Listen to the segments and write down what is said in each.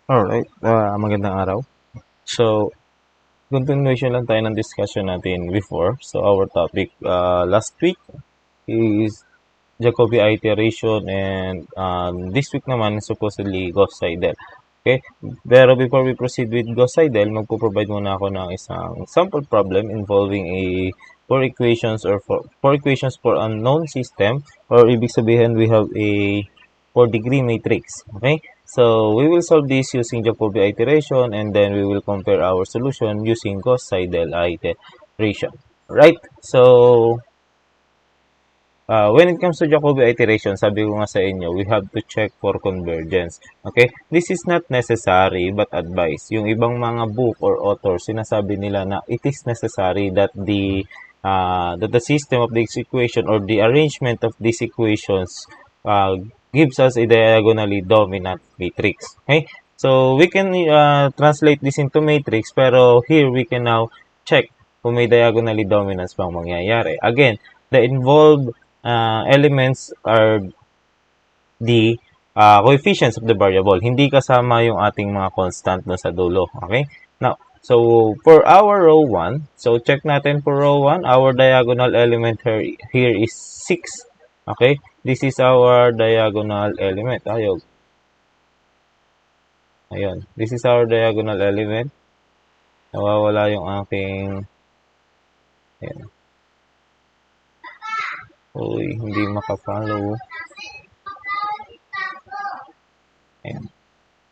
Alright, magandang araw. So, continuation lang tayo ng discussion natin before. So, our topic last week is Jacobi iteration and this week naman supposedly Gauss Seidel. Okay? Pero before we proceed with Gauss Seidel, magpo-provide muna ako ng isang sample problem involving four equations for unknown system, or ibig sabihin we have a 4-degree matrix. Okay? So, we will solve this using Jacobi iteration and then we will compare our solution using Gauss-Seidel iteration. Right? So, when it comes to Jacobi iteration, sabi ko nga sa inyo, we have to check for convergence. Okay? This is not necessary but advice. Yung ibang mga book or authors, sinasabi nila na it is necessary that the system of this equation or the arrangement of these equations gives us a diagonally dominant matrix. Okay? So, we can translate this into matrix, pero here we can now check kung may diagonally dominance bang mangyayari. Again, the involved elements are the coefficients of the variable. Hindi kasama yung ating mga constant na sa dulo. Okay? Now, so for our row 1, so check natin for row 1, our diagonal element here is 6. Okay? This is our diagonal element. Ayun. This is our diagonal element. Nawawala yung aking... Ayan. Uy, hindi makafollow. Ayan.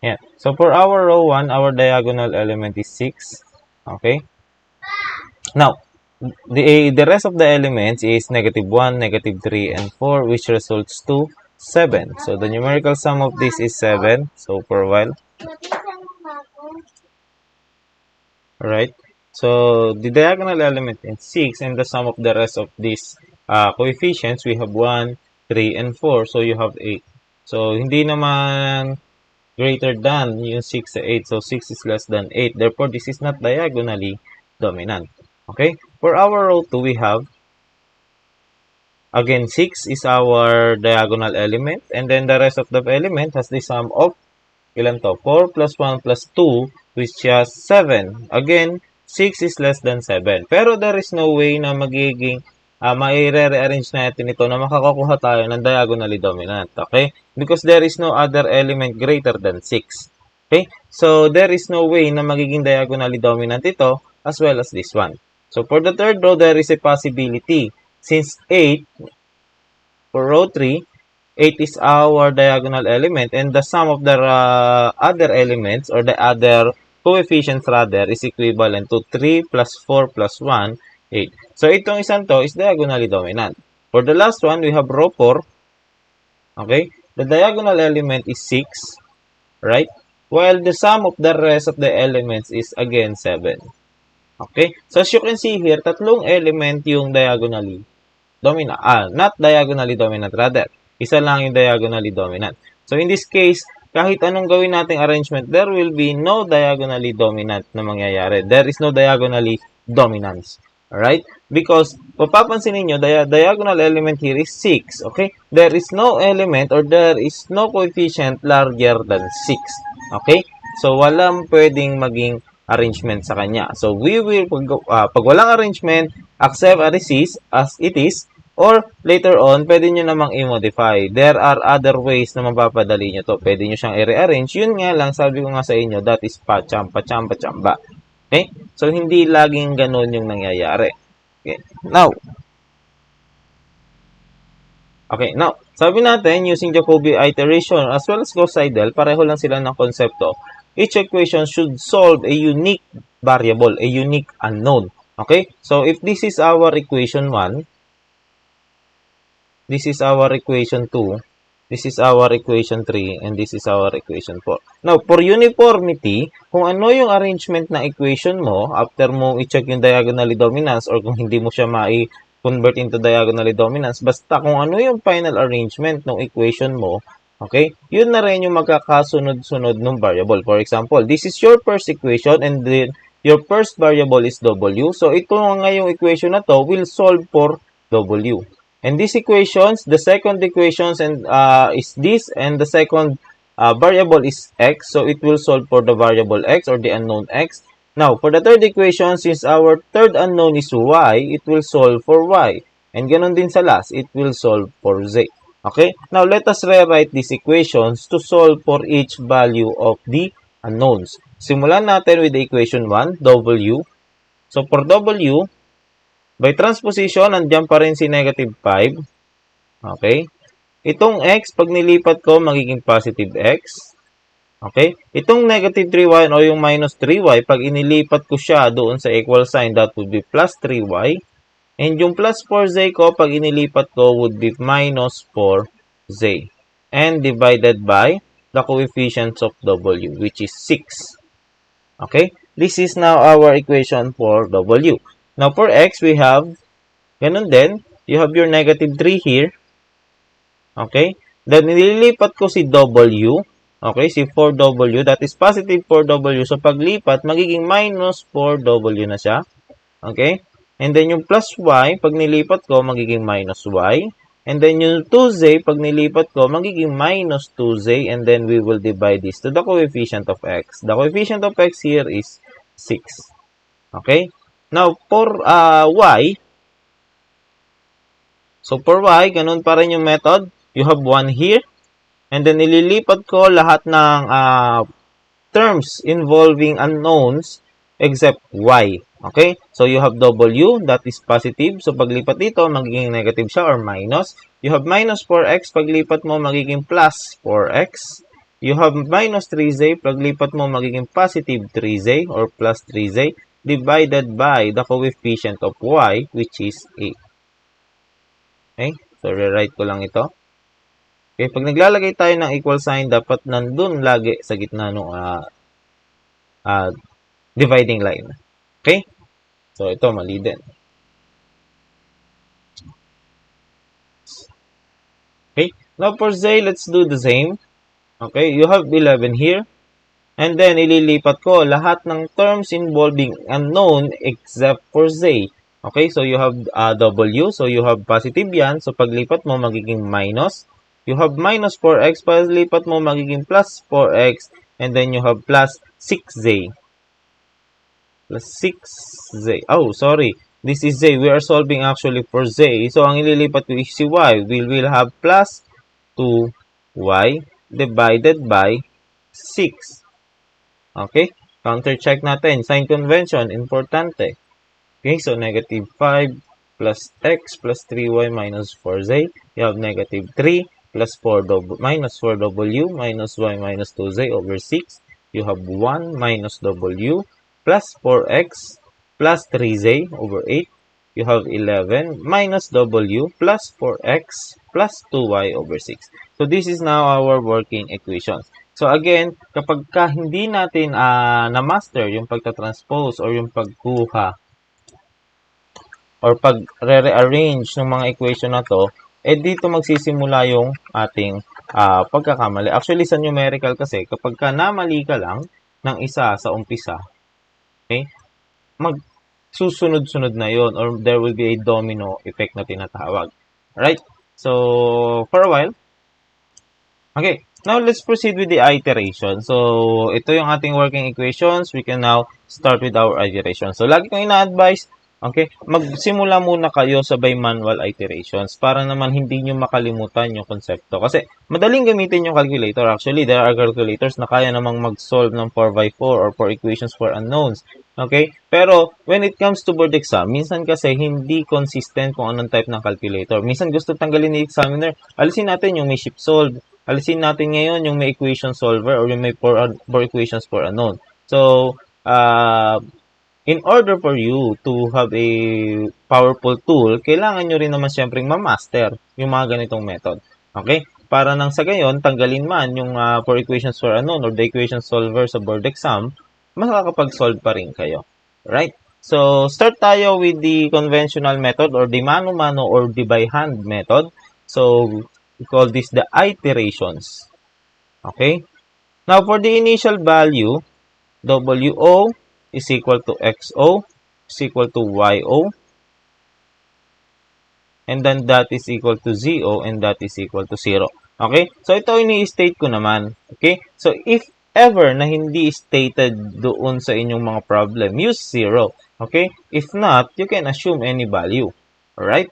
Ayan. So, for our row 1, our diagonal element is 6. Okay? Now, the rest of the elements is negative 1, negative 3, and 4, which results to 7. So, the numerical sum of this is 7. So, for a while. Alright? So, the diagonal element is 6, and the sum of the rest of these coefficients, we have 1, 3, and 4. So, you have 8. So, hindi naman greater than yung 6 sa 8. So, 6 is less than 8. Therefore, this is not diagonally dominant. Okay? For our row 2, we have, again, 6 is our diagonal element. And then, the rest of the element has the sum of, ilan to? 4 plus 1 plus 2, which has 7. Again, 6 is less than 7. Pero there is no way na magiging mai-rearrange natin ito na makakakuha tayo ng diagonally dominant. Okay? Because there is no other element greater than 6. Okay? So, there is no way na magiging diagonally dominant ito as well as this one. So, for the third row, there is a possibility. Since 8, for row 3, 8 is our diagonal element and the sum of the other elements or the other coefficients rather is equivalent to 3 plus 4 plus 1, 8. So, itong isang to is diagonally dominant. For the last one, we have row 4. Okay? The diagonal element is 6. Right? While the sum of the rest of the elements is again 7. Okay? So, as you can see here, tatlong element yung diagonally dominant. Not diagonally dominant, rather. Isa lang yung diagonally dominant. So, in this case, kahit anong gawin nating arrangement, there will be no diagonally dominant na mangyayari. There is no diagonally dominance. Alright? Because, papapansin ninyo, the diagonal element here is 6. Okay? There is no element or there is no coefficient larger than 6. Okay? So, walang pwedeng maging arrangement sa kanya. So, we will, pag walang arrangement, accept as it is, or later on, pwede nyo namang i-modify. There are other ways na mapapadali nyo to. Pwede nyo siyang i-rearrange. Yun nga lang, sabi ko nga sa inyo, that is pachamba. Okay? So, hindi laging ganun yung nangyayari. Okay. Now, sabi natin, using Jacobi iteration as well as Gauss-Seidel, pareho lang sila ng konsepto. Each equation should solve a unique variable, a unique unknown. Okay? So, if this is our equation 1, this is our equation 2, this is our equation 3, and this is our equation 4. Now, for uniformity, kung ano yung arrangement na equation mo, after mo i-check yung diagonally dominance or kung hindi mo siya convert into diagonally dominance, basta kung ano yung final arrangement ng equation mo, okay, yun na rin yung magkakasunod-sunod ng variable. For example, this is your first equation and then your first variable is W. So, ito nga yung equation na to will solve for W. And these equations, the second equations and is this, and the second variable is x, so it will solve for the variable x or the unknown x. Now, for the third equation, since our third unknown is y, it will solve for y. And ganun din sa last, it will solve for z. Okay? Now, let us rewrite these equations to solve for each value of the unknowns. Simulan natin with the equation 1, w. So, for w, by transposition, nandiyan pa rin si negative 5. Okay? Itong x, pag nilipat ko, magiging positive x. Okay? Itong negative 3y o yung minus 3y, pag inilipat ko siya doon sa equal sign, that would be plus 3y. And yung plus 4z ko, pag inilipat ko, would be minus 4z. And divided by the coefficients of w, which is 6. Okay? This is now our equation for w. Now, for x, we have, ganun din, you have your negative 3 here. Okay? Then, nililipat ko si w. Okay? Si 4w. That is positive 4w. So, paglipat, magiging minus 4w na siya. Okay? And then, yung plus y, pag nilipat ko, magiging minus y. And then, yung 2z, pag nilipat ko, magiging minus 2z. And then, we will divide this to the coefficient of x. The coefficient of x here is 6. Okay? Now, for y, so for y, ganun pa rin yung method. You have 1 here. And then, nililipat ko lahat ng terms involving unknowns except y. Okay? So, you have w, that is positive. So, paglipat dito, magiging negative siya or minus. You have minus 4x, paglipat mo, magiging plus 4x. You have minus 3z, paglipat mo, magiging positive 3z or plus 3z divided by the coefficient of y, which is 8. Okay? So, rewrite ko lang ito. Okay, pag naglalagay tayo ng equal sign, dapat nandun lagi sa gitna ng dividing line. Okay? So, ito, mali din. Okay? Now, for z, let's do the same. Okay? You have 11 here. And then, ililipat ko lahat ng terms involving unknown except for z. Okay? So, you have w. So, you have positive yan. So, paglipat mo, magiging minus. You have minus 4x, paglipat mo magiging plus 4x, and then you have plus 6z. Plus 6z. Oh, sorry. This is z. We are solving actually for z. So, ang ililipat ko is si y. We will have plus 2y divided by 6. Okay? Counter check natin. Sign convention. Importante. Okay, so negative 5 plus x plus 3y minus 4z. You have negative 3. Plus 4w minus 4w minus y minus 2z over 6. You have 1 minus w plus 4x plus 3z over 8. You have 11 minus w plus 4x plus 2y over 6. So, this is now our working equations. So, again, kapag hindi natin na-master yung pagta-transpose or yung pagkuha or pag-rearrange ng mga equation na to, dito magsisimula yung ating pagkakamali. Actually, sa numerical kasi, kapag namali ka lang ng isa sa umpisa, okay, magsusunod-sunod na yon or there will be a domino effect na tinatawag. Right? So, for a while, okay, now let's proceed with the iteration. So, ito yung ating working equations. We can now start with our iteration. So, lagi kong ina-advise, okay, magsimula muna kayo sabay manual iterations para naman hindi nyo makalimutan yung konsepto. Kasi madaling gamitin yung calculator. Actually, there are calculators na kaya namang mag-solve ng 4x4 or 4 equations for unknowns. Okay? Pero when it comes to board exam, minsan kasi hindi consistent kung anong type ng calculator. Minsan gusto tanggalin ni examiner. Alisin natin yung may shift solve. Alisin natin ngayon yung may equation solver or yung may 4 equations for unknown. So, in order for you to have a powerful tool, kailangan nyo rin naman syempre ma-master yung mga ganitong method. Okay? Para nang sa gayon, tanggalin man yung 4 equations for unknown or the equation solver sa board exam, makakapag-solve pa rin kayo. Right? So, start tayo with the conventional method or the mano-mano or the by hand method. So, we call this the iterations. Okay? Now, for the initial value, WO is equal to XO is equal to YO, and then that is equal to ZO, and that is equal to 0. Okay? So, ito ini-state ko naman. Okay? So, if ever na hindi stated doon sa inyong mga problem, use 0. Okay? If not, you can assume any value. Alright?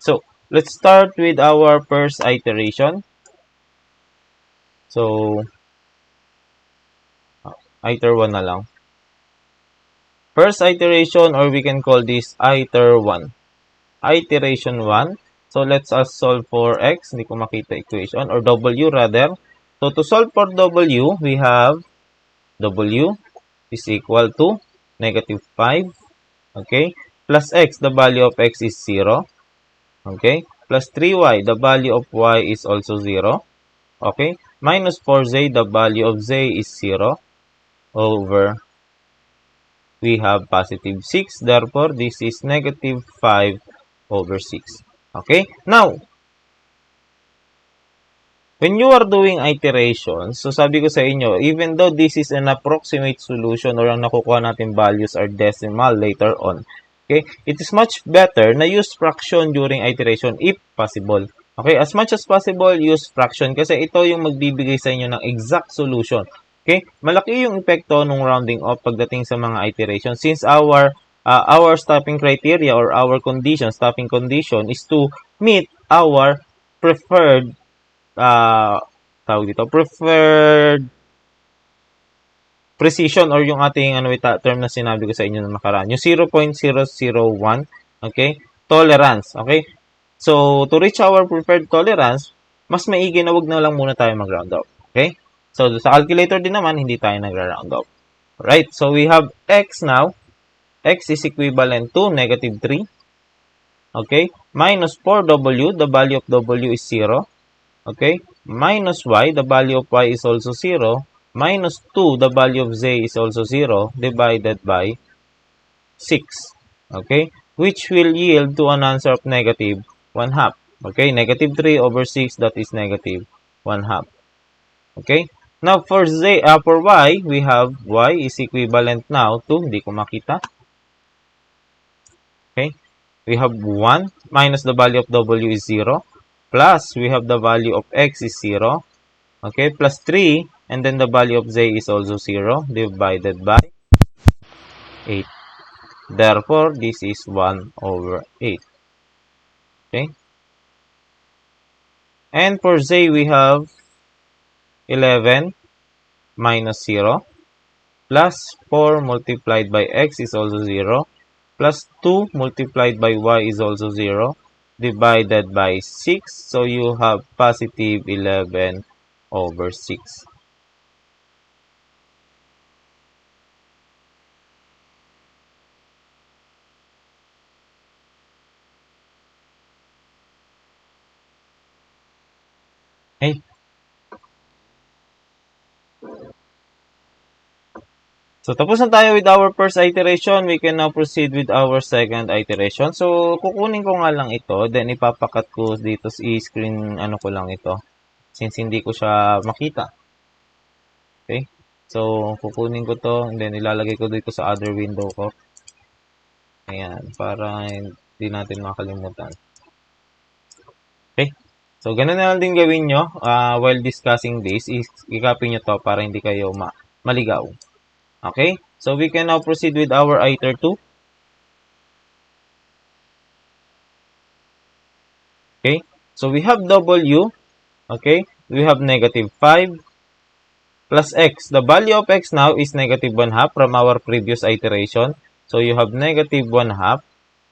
So, let's start with our first iteration. So, iter 1 na lang. First iteration, or we can call this iter 1. Iteration 1. So, let's solve for x. Hindi ko makita equation. Or w rather. So, to solve for w, we have w is equal to negative 5. Okay. Plus x, the value of x is 0. Okay. Plus 3y, the value of y is also 0. Okay. Minus 4z, the value of z is 0. Over, we have positive 6. Therefore, this is negative 5 over 6. Okay? Now, when you are doing iterations, so sabi ko sa inyo, even though this is an approximate solution or ang nakukuha natin values are decimal later on, okay, it is much better na use fraction during iteration if possible. Okay, as much as possible, use fraction kasi ito yung magbibigay sa inyo ng exact solution. Okay, malaki yung epekto ng rounding off pagdating sa mga iteration since our stopping criteria or our stopping condition is to meet our preferred preferred precision or yung ating term na sinabi ko sa inyo na nakaraan. Yung 0.001, okay? Tolerance, okay? So, to reach our preferred tolerance, mas maigi na wag na lang muna tayo mag-round off. Okay? So, sa calculator din naman, hindi tayo nag-round off. Right? So, we have x now. X is equivalent to negative 3. Okay? Minus 4w, the value of w is 0. Okay? Minus y, the value of y is also 0. Minus 2, the value of z is also 0, divided by 6. Okay? Which will yield to an answer of negative 1 half. Okay? Negative 3 over 6, that is negative 1 half. Okay? Now, for y, we have y is equivalent now to, hindi ko makita. Okay? We have 1 minus the value of w is 0. Plus, we have the value of x is 0. Okay? Plus 3, and then the value of z is also 0, divided by 8. Therefore, this is 1 over 8. Okay? And for z, we have 11 minus 0. Plus 4 multiplied by x is also 0. Plus 2 multiplied by y is also 0. Divided by 6. So, you have positive 11 over 6. Okay? So, tapos na tayo with our first iteration. We can now proceed with our second iteration. So, kukunin ko nga lang ito. Then, ipapakat ko dito sa screen, ko lang ito. Since hindi ko siya makita. Okay? So, kukunin ko to. And then, ilalagay ko dito sa other window ko. Ayan. Para hindi natin makalimutan. Okay? So, ganun na lang din gawin nyo while discussing this. I-copy nyo to para hindi kayo maligaw. Okay? So, we can now proceed with our iter 2. Okay? So, we have w. Okay? We have negative 5 plus x. The value of x now is negative 1 half from our previous iteration. So, you have negative 1 half.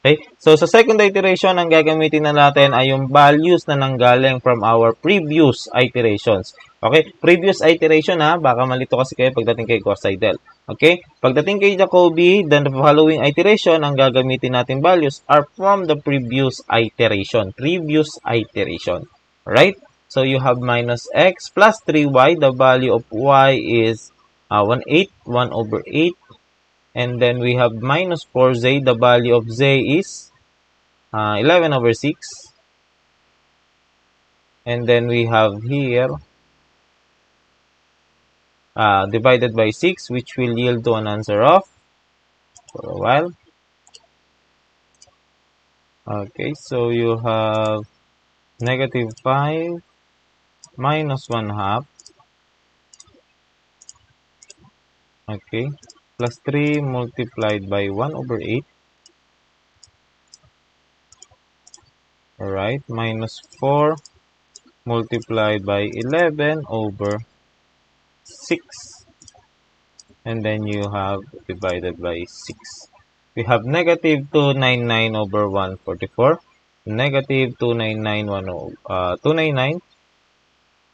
Okay? So, sa second iteration, ang gagamitin na natin ay yung values na nanggaling from our previous iterations. Okay? Previous iteration ha, baka malito kasi kayo pagdating kay Gauss-Seidel. Okay? Pagdating kay Jacobi, then the following iteration, ang gagamitin natin values are from the previous iteration. Previous iteration. Right? So, you have minus x plus 3y. The value of y is 1/8, 1 over 8. And then we have minus 4z. The value of z is 11 over 6. And then we have here divided by 6, which will yield to an answer of, for a while. Okay, so you have negative 5 minus 1 half, okay, plus 3 multiplied by 1 over 8, alright, minus 4 multiplied by 11 over 6, and then you have divided by 6. We have negative 299 over 144, negative 299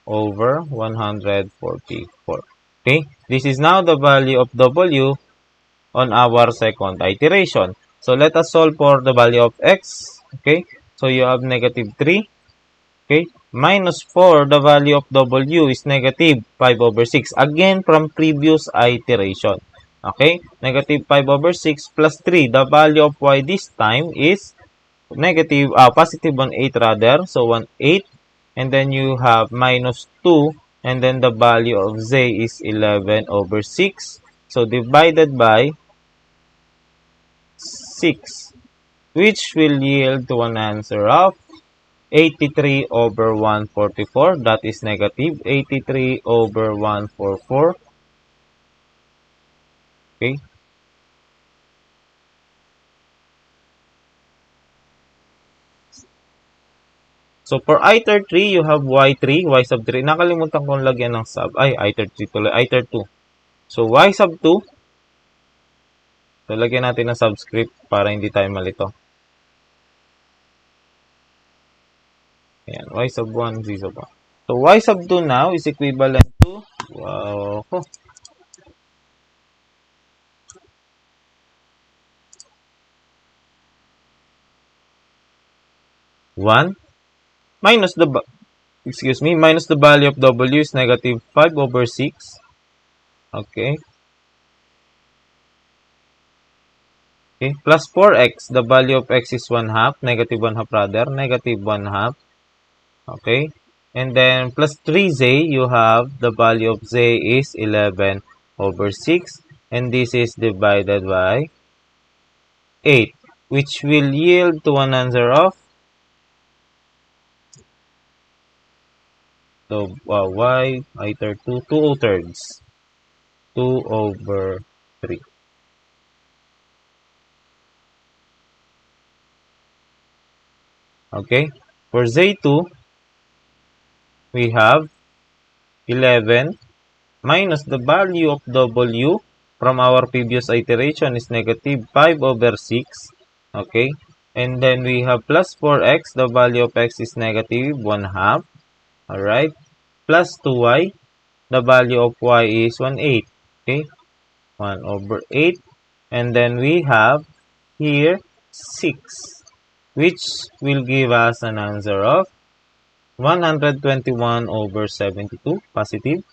over 144. Okay, this is now the value of W on our second iteration. So let us solve for the value of X. Okay, so you have negative 3. Okay, minus 4, the value of W is negative 5 over 6. Again, from previous iteration. Okay, negative 5 over 6 plus 3. The value of Y this time is positive 1/8 rather. So 1/8. And then you have minus 2. And then the value of Z is 11 over 6. So divided by 6. Which will yield to an answer of 83 over 144. That is negative 83 over 144. Okay. So, for iter 3, you have y3, y sub 3. Nakalimutan kong lagyan ng sub. Ay, iter 3 tuloy. Iter 2. So, y sub 2. So, lagyan natin ng subscript para hindi tayo malito. Ayan, y sub 1, z sub 1. So, y sub 2 now is equivalent to, wow, 1 minus the minus the value of W is negative 5 over 6. Okay. Okay, plus 4x, the value of x is 1 half, negative 1 half rather, negative 1 half. Okay, and then plus 3z, you have the value of z is 11 over 6, and this is divided by 8, which will yield to an answer of y iter 2, 2/3, 2 over 3. Okay, for Z2, we have 11 minus the value of W from our previous iteration is negative 5 over 6. Okay, and then we have plus 4x, the value of x is negative 1 half. Alright, plus 2y, the value of y is 1/8. Okay, 1 over 8. And then we have here 6, which will give us an answer of 121 over 72, positive.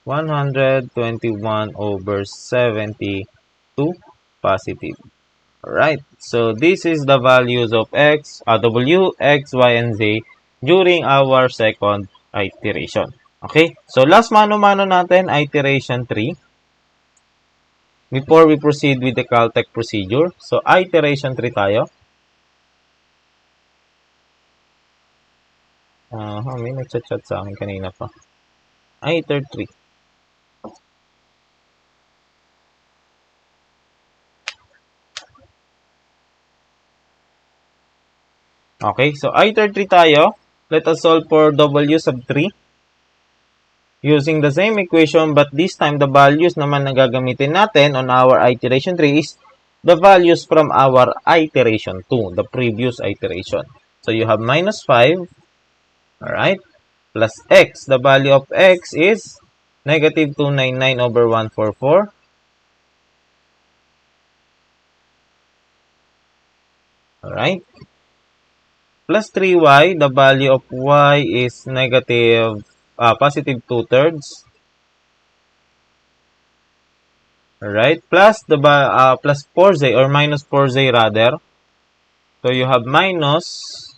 121 over 72, positive. Alright, so this is the values of x, w, x, y, and z during our second iteration. Okay, so last mano-mano natin, iteration 3. Before we proceed with the Caltech procedure, so iteration 3 tayo. May nag-chat sa akin kanina pa. Iter 3. Okay, so iter 3 tayo. Let us solve for w sub 3. Using the same equation, but this time the values naman na gagamitin natin on our iteration 3 is the values from our iteration 2, the previous iteration. So you have minus 5, alright, plus x. The value of x is negative 299 over 144. Alright. Plus 3y, the value of y is negative, positive 2/3. Alright, plus the plus 4z or minus 4z rather. So you have minus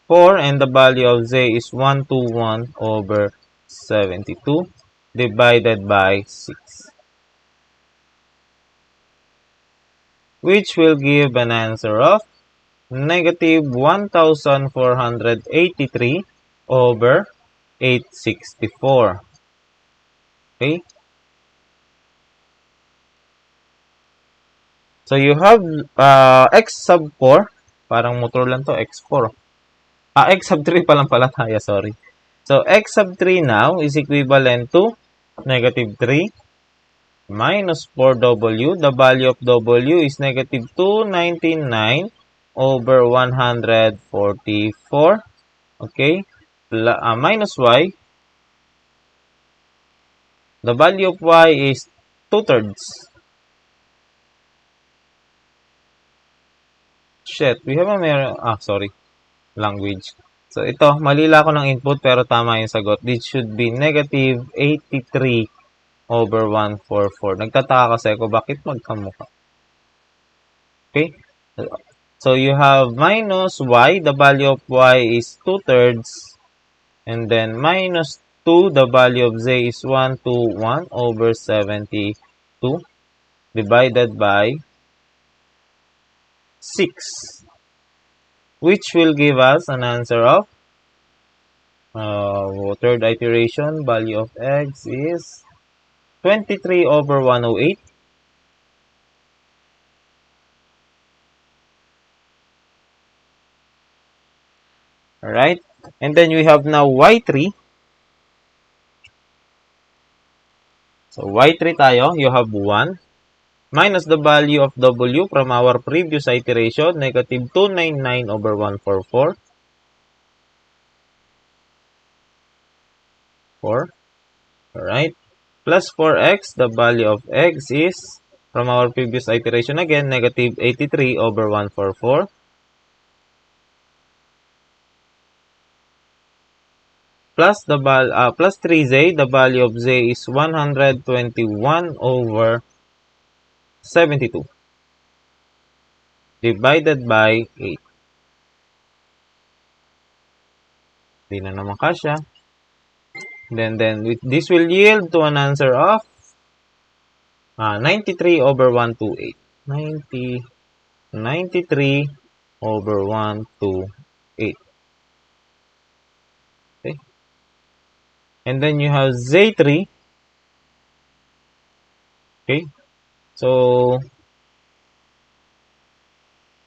4 and the value of z is 121 over 72 divided by 6. Which will give an answer of negative 1,483 over 864. Okay? So, you have x sub 4. Parang motor lang to, x4. X sub 3 pa lang pala tayo, sorry. So, x sub 3 now is equivalent to negative 3 minus 4w. The value of w is negative 299 over 144. Okay? Minus y. The value of y is 2/3. Shit, we have a sorry. Language. So, ito, malila ko ng input pero tama yung sagot. This should be negative 83 over 144. Nagtataka kasi ako, bakit magkamukha? Okay? So, you have minus y. The value of y is 2/3. And then, minus 2. The value of z is 121 over 72. Divided by 6. Which will give us an answer of third iteration. Value of x is 23 over 108. Alright. And then we have now y3. So y3 tayo. You have 1. Minus the value of w from our previous iteration. Negative 299 over 144. 4. Alright. Plus 4x. The value of x is, from our previous iteration again, negative 83 over 144. Plus plus 3z, the value of z is 121 over 72. Divided by 8. Hindi na naman kasya. Then this will yield to an answer of 93 over 128. 93 over 128. Okay. And then you have Z3. Okay. So,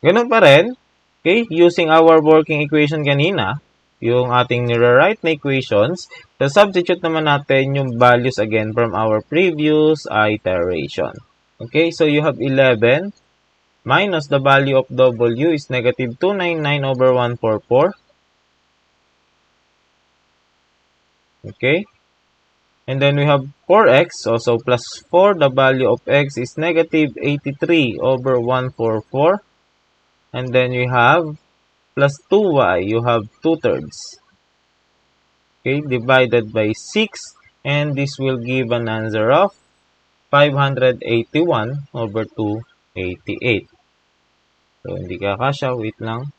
ganun pa rin. Okay. Using our working equation kanina, yung ating nire-write na equations, so substitute naman natin yung values again from our previous iteration. Okay, so you have 11 minus the value of w is negative 299 over 144. Okay, and then we have 4x, also plus 4, the value of x is negative 83 over 144. And then we have plus 2y, you have 2/3. Okay, divided by 6, and this will give an answer of 581 over 288. So, hindi kakasya, wait lang.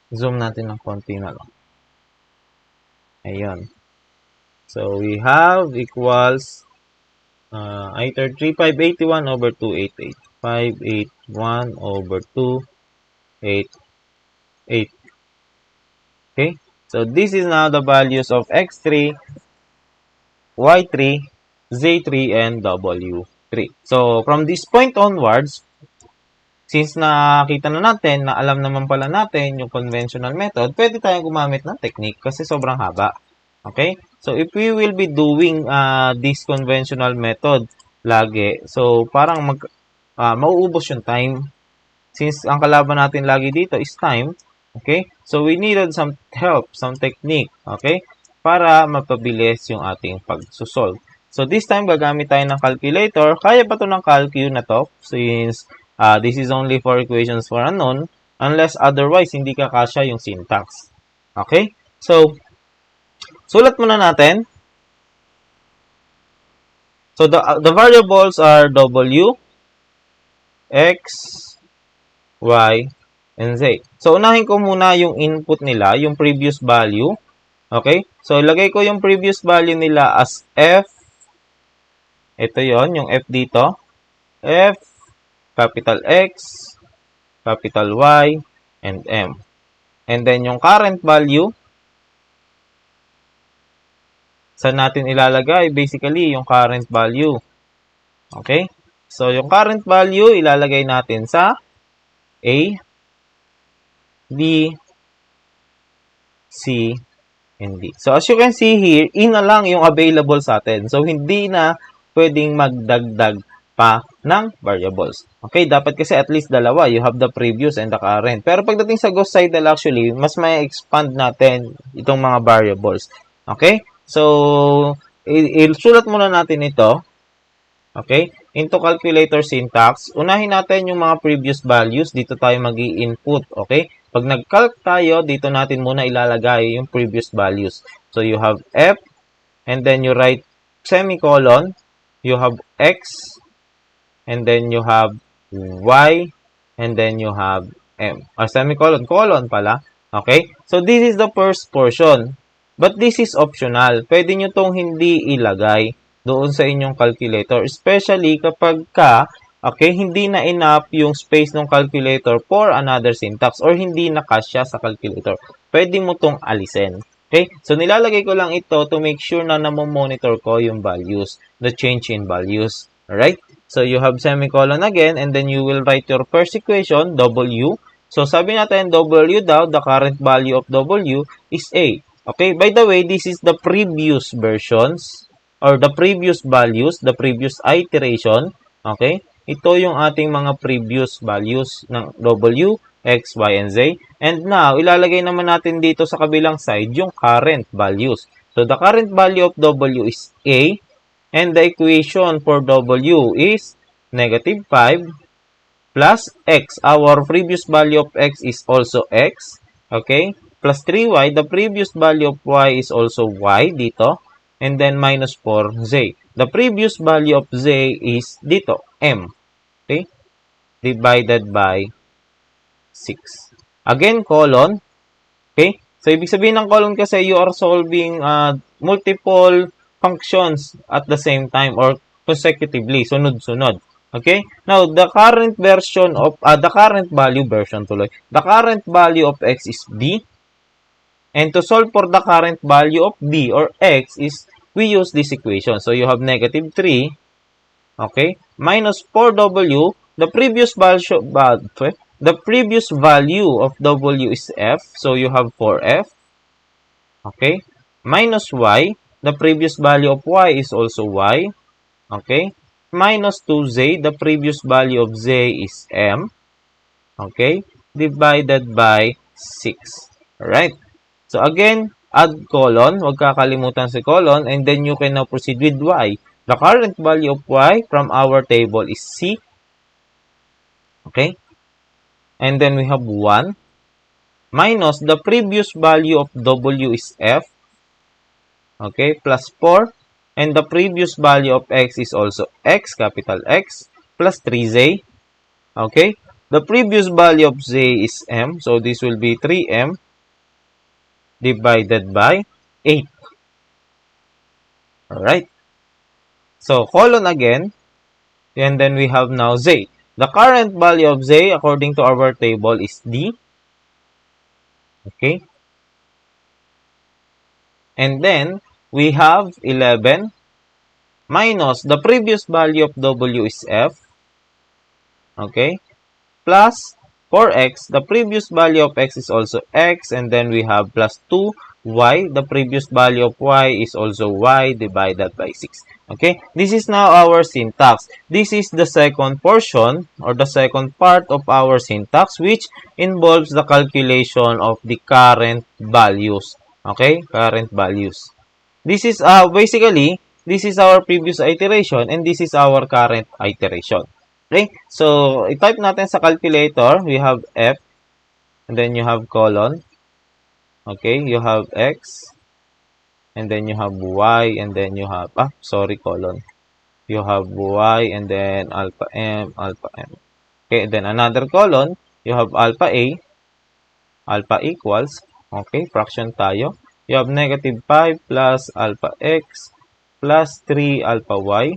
Zoom natin ng konti na lang. Ayan. So, we have equals either 3581 over 288. 581 over 288. Okay, so this is now the values of x3, y3, z3, and w3. So, from this point onwards, since nakita na natin, na alam naman pala natin yung conventional method, pwede tayong gumamit ng technique kasi sobrang haba. Okay? So, if we will be doing this conventional method lagi, so parang mauubos yung time. Since ang kalaban natin lagi dito is time, okay? So, we needed some help, some technique, okay? Para mapabilis yung ating pagsusolve. So, this time, gagamit tayo ng calculator. Kaya ba ito ng calcu na to? Since this is only for equations for unknown, unless otherwise, hindi kakasya yung syntax. Okay? So, sulat muna natin. So, the variables are w, x, y, and z. So, unahin ko muna yung input nila, yung previous value. Okay? So, ilagay ko yung previous value nila as f. Ito yon yung f dito. F, capital X, capital Y, and M. And then yung current value, saan natin ilalagay? Basically, yung current value. Okay? So, yung current value, ilalagay natin sa A, B, C, and D. So, as you can see here, E na lang yung available sa atin. So, hindi na pwedeng magdagdag pa ng variables. Okay, dapat kasi at least dalawa. You have the previous and the current. Pero pagdating sa Gauss-Seidel actually, mas may expand natin itong mga variables. Okay? So, isulat muna natin ito. Okay? Into calculator syntax, unahin natin yung mga previous values. Dito tayo mag-i-input. Okay? Pag nag-calc tayo, dito natin muna ilalagay yung previous values. So, you have F, and then you write semicolon, you have X, and then you have Y, and then you have M. Or semicolon, colon pala. Okay? So, this is the first portion. But this is optional. Pwede nyo tong hindi ilagay doon sa inyong calculator. Especially kapag okay, hindi na enough yung space ng calculator for another syntax or hindi na kasya sa calculator. Pwede mo tong alisin. Okay? So, nilalagay ko lang ito to make sure na namomonitor ko yung values, the change in values. Alright? So, you have semicolon again, and then you will write your first equation, W. So, sabi natin, W daw, the current value of W is A. Okay? By the way, this is the previous versions, or the previous values, the previous iteration. Okay? Ito yung ating mga previous values ng W, X, Y, and Z. And now, ilalagay naman natin dito sa kabilang side yung current values. So, the current value of W is A, and the equation for W is negative 5 plus X. Our previous value of X is also X. Okay? Plus 3Y. The previous value of Y is also Y dito. And then minus 4Z. The previous value of Z is dito, M. Okay? Divided by 6. Again, colon. Okay? So, ibig sabihin ng colon kasi you are solving multiple functions at the same time or consecutively, sunod-sunod. Okay? Now, the current version of, the current value of X is B. And to solve for the current value of B or X is, we use this equation. So, you have negative 3, okay, minus 4W. The previous value of W is F. So, you have 4F. Okay. Minus Y. The previous value of Y is also Y. Okay. Minus 2Z. The previous value of Z is M. Okay. Divided by 6. Alright. So, again, add colon. Huwag kakalimutan si colon. And then, you can now proceed with Y. The current value of Y from our table is C. Okay. And then, we have 1. Minus the previous value of W is F. Okay. Plus 4. And the previous value of X is also X, capital X. Plus 3Z. Okay. The previous value of Z is M. So, this will be 3M. Divided by 8. Alright. So, colon again. And then we have now Z. The current value of Z according to our table is D. Okay. And then, we have 11 minus the previous value of W is F. Okay. Plus 4X. The previous value of X is also X. And then we have plus 2Y. The previous value of Y is also Y divided by 6. Okay. This is now our syntax. This is the second portion or the second part of our syntax which involves the calculation of the current values. Okay. Current values. This is basically, this is our previous iteration and this is our current iteration. Okay, so i-type natin sa calculator, we have F, and then you have colon. Okay, you have X, and then you have Y, and then you have, colon. You have Y, and then alpha M, alpha M. Okay, and then another colon, you have alpha A, alpha equals, okay, fraction tayo. You have negative 5 plus alpha X plus 3 alpha Y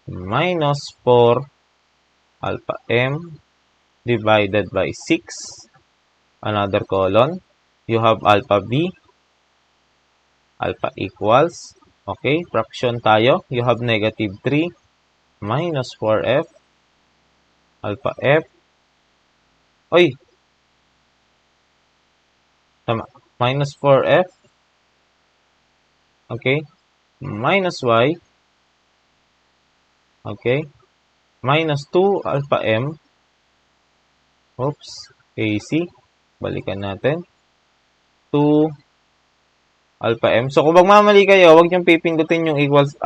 minus 4 alpha M divided by 6. Another colon. You have alpha b. Alpha equals. Okay, fraction tayo. You have negative 3 minus 4f. Alpha f. Oy! Tama. Minus 4f. Okay. Minus y. Okay. Minus 2 alpha m. Oops. AC. Balikan natin. 2 alpha m. So, kung magmamali kayo, huwag niyong pipindutin yung equals,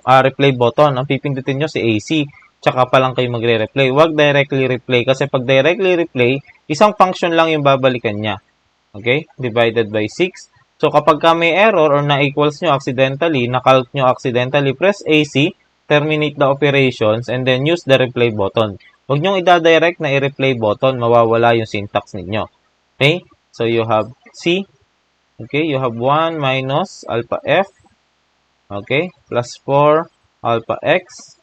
replay button. Ang pipindutin niyo si AC. Tsaka pa lang kayo magre-replay. Huwag directly replay. Kasi pag directly replay, isang function lang yung babalikan niya. Okay? Divided by 6. So, kapag ka may error or na-equals nyo accidentally, na-calc nyo accidentally, press AC, terminate the operations, and then use the replay button. Huwag nyo i-direct na i-replay button, mawawala yung syntax ninyo. Okay? So, you have C. Okay? You have 1 minus alpha F. Okay? Plus 4 alpha X.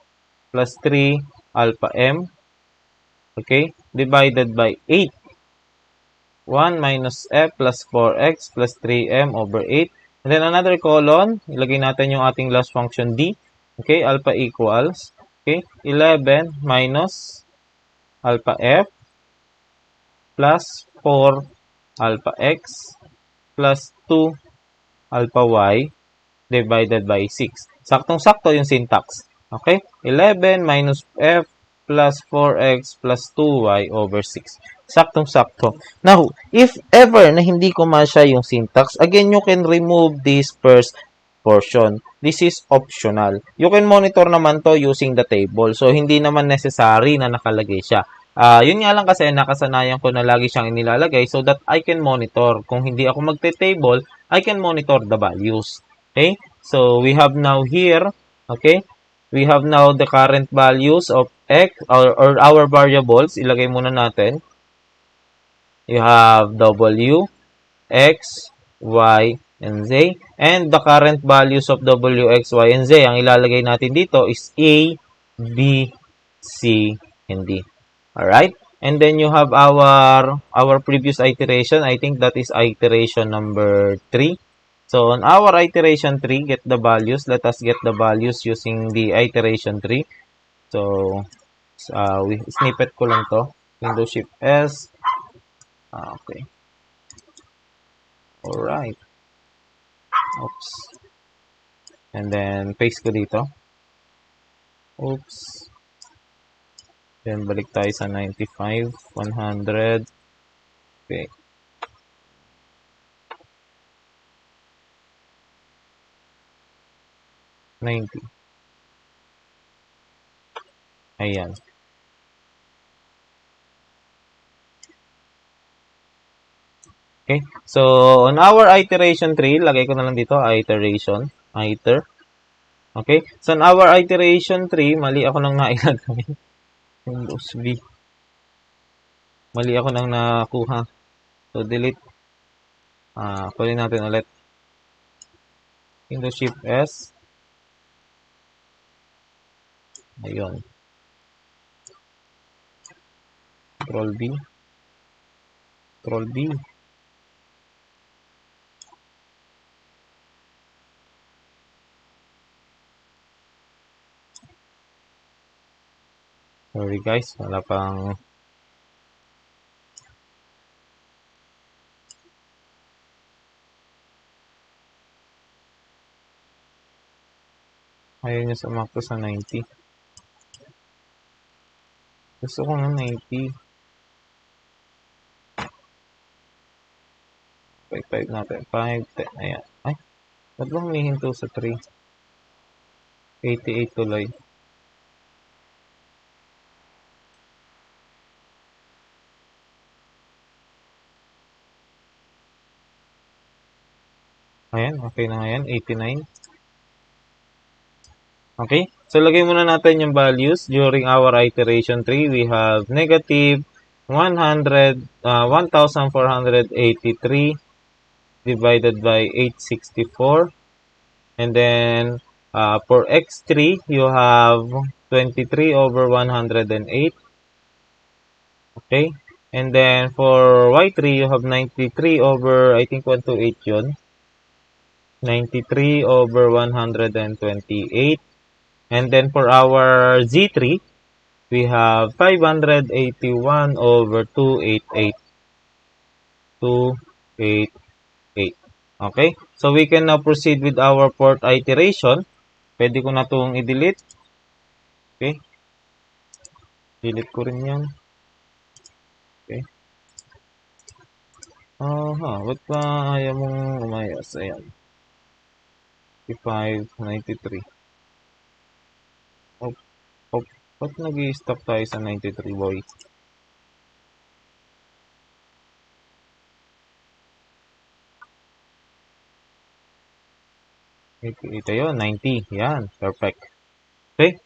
Plus 3 alpha M. Okay? Divided by 8. 1 minus f plus 4x plus 3m over 8. And then another colon, ilagay natin yung ating last function d. Okay, alpha equals, okay, 11 minus alpha f plus 4 alpha x plus 2 alpha y divided by 6. Saktong-sakto yung syntax. Okay, 11 minus f plus 4x plus 2y over 6. Saktong-sakto. Now, if ever na hindi ko masya yung syntax, again, you can remove this first portion. This is optional. You can monitor naman to using the table. So, hindi naman necessary na nakalagay siya. Yun nga lang kasi nakasanayan ko na lagi siyang inilalagay so that I can monitor. Kung hindi ako magte-table, I can monitor the values. Okay? So, we have now here, okay? We have now the current values of x or our variables. Ilagay muna natin. You have W, X, Y, and Z. And the current values of W, X, Y, and Z. Ang ilalagay natin dito is A, B, C, and D. Alright? And then you have our previous iteration. I think that is iteration number 3. So, on our iteration 3, get the values. Let us get the values using the iteration 3. So, snippet ko lang to. Windows Shift S. Okay. Alright. Oops. And then, paste ko dito. Oops. Then, balik tayo sa 95, 100. Okay. Ayan. Okay. So, on our iteration 3, lagay ko na lang dito, iteration. Okay. So, on our iteration 3, mali ako nang nailagay. Windows V. Mali ako nang nakuha. So, delete. Kunin natin ulit. Windows Shift S. Ayun. Control B. Control B. Sorry guys, wala pang ayaw niya sumakto sa 90. Gusto ko ng 90. 5 natin. 5, 10. Ayan. Ay, ba't ba humihinto sa 3? 88 tuloy. Ayan, okay na nga yan. 89. Okay, so lagay muna natin yung values. During our iteration 3, we have negative 1,483 divided by 864. And then, for x3, you have 23 over 108. Okay? And then for y3, you have 93 over, I think 128 yun. 93 over 128. And then for our z3, we have 581 over 288. 288. Okay? So we can now proceed with our fourth iteration. Pwede ko na itong i-delete. Okay? Delete ko rin yan. Okay? Ba't pa ayaw mong umayos? Ayan. 95, 93. Oh, ba't nag-i-stop tayo sa 93, boy? Ito yun, 90. Yan, perfect. Okay?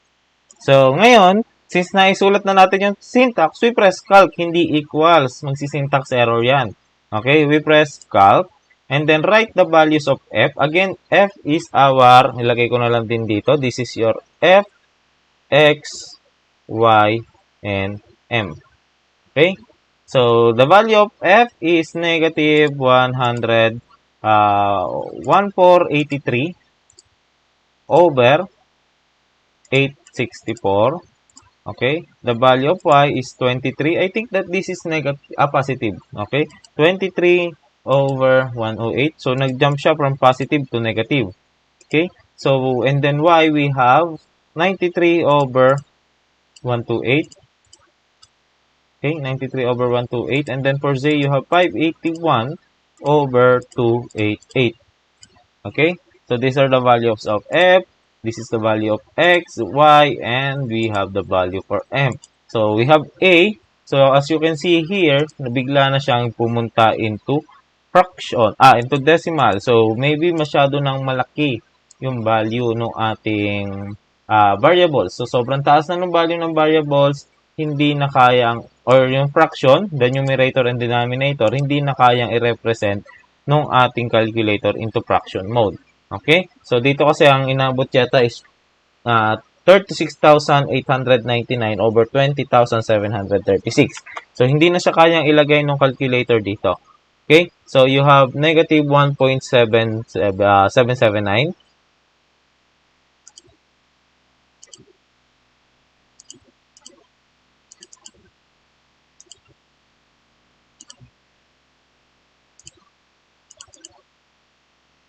So, ngayon, since naisulat na natin yung syntax, we press calc, hindi equals. Magsi-syntax error yan. Okay, we press calc, and then write the values of f. Again, f is our, nilagay ko na lang din dito, this is your f, x, y, and m. Okay? So, the value of f is negative 1483 over 864. Okay? The value of y is 23. I think that this is positive. Okay? 23 over 108. So, nag-jump siya from positive to negative. Okay? So, and then y, we have 93 over 128. Okay? 93 over 128. And then for z, you have 581 over 288. Okay? So, these are the values of f. This is the value of x, y, and we have the value for m. So, we have a. So, as you can see here, nabigla na siyang pumunta into fraction, into decimal. So, maybe masyado nang malaki yung value ng ating variables. So, sobrang taas na ng value ng variables, hindi na kayang, or yung fraction, the numerator and denominator, hindi na kayang i-represent ng ating calculator into fraction mode. Okay? So, dito kasi ang inabot yata is 36,899 over 20,736. So, hindi na siya kayang ilagay ng calculator dito. Okay? So, you have negative 1.779.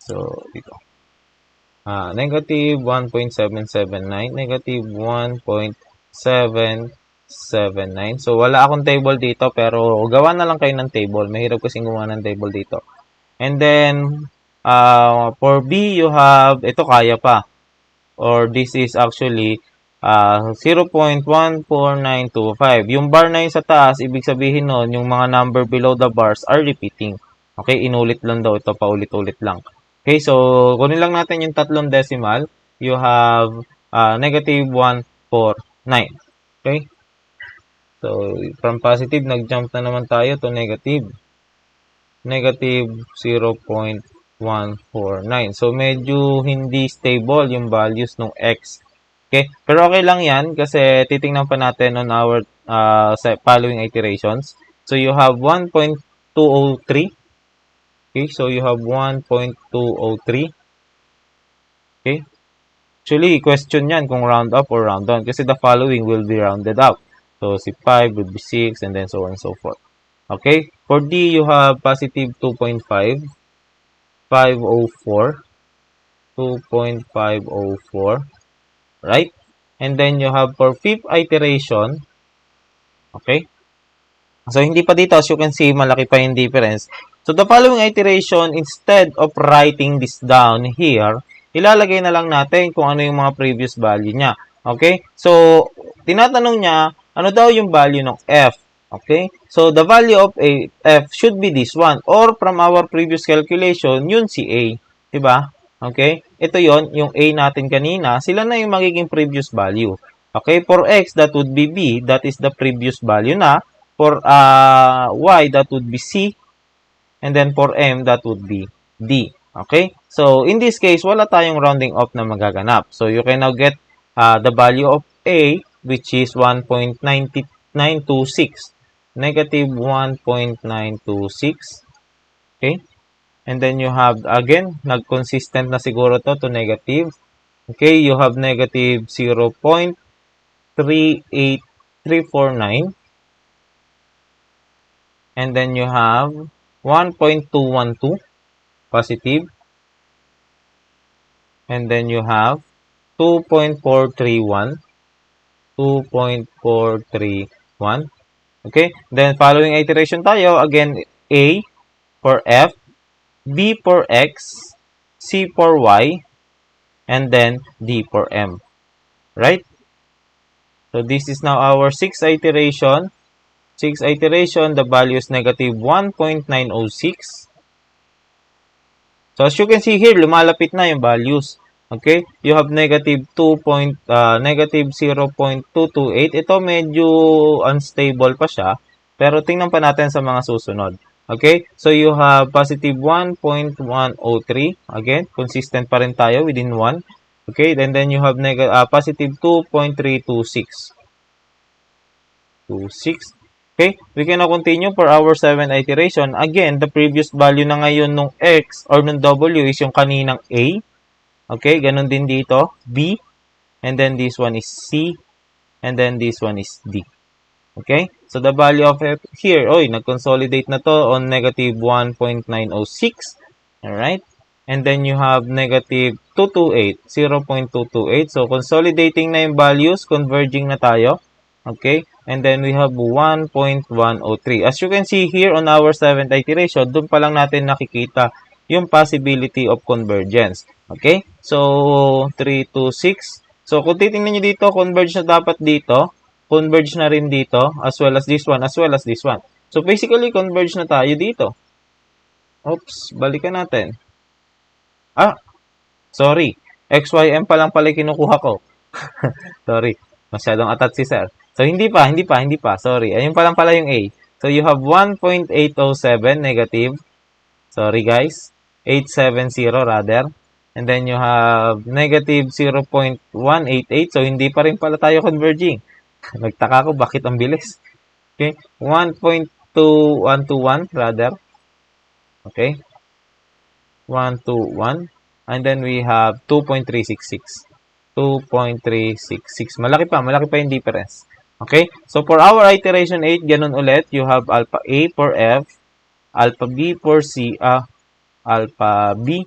So, dito. Negative 1.779, negative 1.779. So, wala akong table dito, pero gawa na lang kayo ng table. Mahirap kasing gumawa ng table dito. And then, for B, you have, ito kaya pa. Or this is actually 0.14925. Yung bar na yun sa taas, ibig sabihin nun, yung mga number below the bars are repeating. Okay, inulit lang daw ito, paulit-ulit lang. Okay, so kunin lang natin yung tatlong decimal. You have negative 149. Okay? So, from positive, nag-jump na naman tayo to negative. Negative 0.149. So, medyo hindi stable yung values ng x. Okay? Pero okay lang yan kasi titingnan pa natin on our following iterations. So, you have 1.203. Okay, so you have 1.203. Okay? Actually, question yan kung round up or round down kasi the following will be rounded up. So, si 5 will be 6 and then so on and so forth. Okay? For D, you have positive 2.5, 504, 2.504, right? And then you have for fifth iteration, okay? So, hindi pa dito, as you can see, malaki pa yung difference. So, the following iteration, instead of writing this down here, ilalagay na lang natin kung ano yung mga previous value niya. Okay? So, tinatanong niya, ano daw yung value ng f? Okay? So, the value of f should be this one. Or, from our previous calculation, yun si a. Diba? Okay? Ito yon yung a natin kanina, sila na yung magiging previous value. Okay? For x, that would be b. That is the previous value na. For y, that would be c. And then for m, that would be d. Okay? So, in this case, wala tayong rounding off na magaganap. So, you can now get the value of a, which is 1.9926. negative 1.926. Okay? And then you have, again, nag-consistent na siguro to negative. Okay, you have negative 0.38349. And then you have 1.212 positive. And then you have 2.431. 2.431. Okay, then following iteration tayo, again, A for F, B for X, C for Y, and then D for M. Right? So this is now our sixth iteration. Sixth iteration, the value is negative 1.906. So as you can see here, lumalapit na yung values. Okay? You have negative 0.228. Ito medyo unstable pa siya. Pero tingnan pa natin sa mga susunod. Okay? So you have positive 1.103. Again, consistent pa rin tayo within 1. Okay? Then you have positive 2.326. 26. Okay, we can now continue for our 7th iteration. Again, the previous value na ngayon nung X or nung W is yung kaninang A. Okay, ganun din dito, B. And then this one is C. And then this one is D. Okay, so the value of F here, nag-consolidate na to on negative 1.906. Alright, and then you have negative 228, 0.228. So, consolidating na yung values, converging na tayo. Okay, and then we have 1.103. As you can see here on our 7th iteration, doon pa lang natin nakikita yung possibility of convergence. Okay, so 3 to 6. So kung titingnan nyo dito, converge na dapat dito, converge na rin dito, as well as this one, as well as this one. So basically, converge na tayo dito. Oops, balikan natin. Sorry. XYM pa lang pala kinukuha ko. Sorry. Masyadong atat si sir. So, hindi pa. Sorry. Ayun pa lang pala yung A. So, you have 1.807 negative. Sorry, guys. 870 rather. And then, you have negative 0.188. So, hindi pa rin pala tayo converging. Nagtaka ko, bakit ang bilis? Okay. 1.2121 rather. Okay. 121. And then, we have 2.366. 2.366. Malaki pa yung difference. Okay? So, for our iteration 8, ganun ulit. You have alpha A for F, alpha B for C, alpha B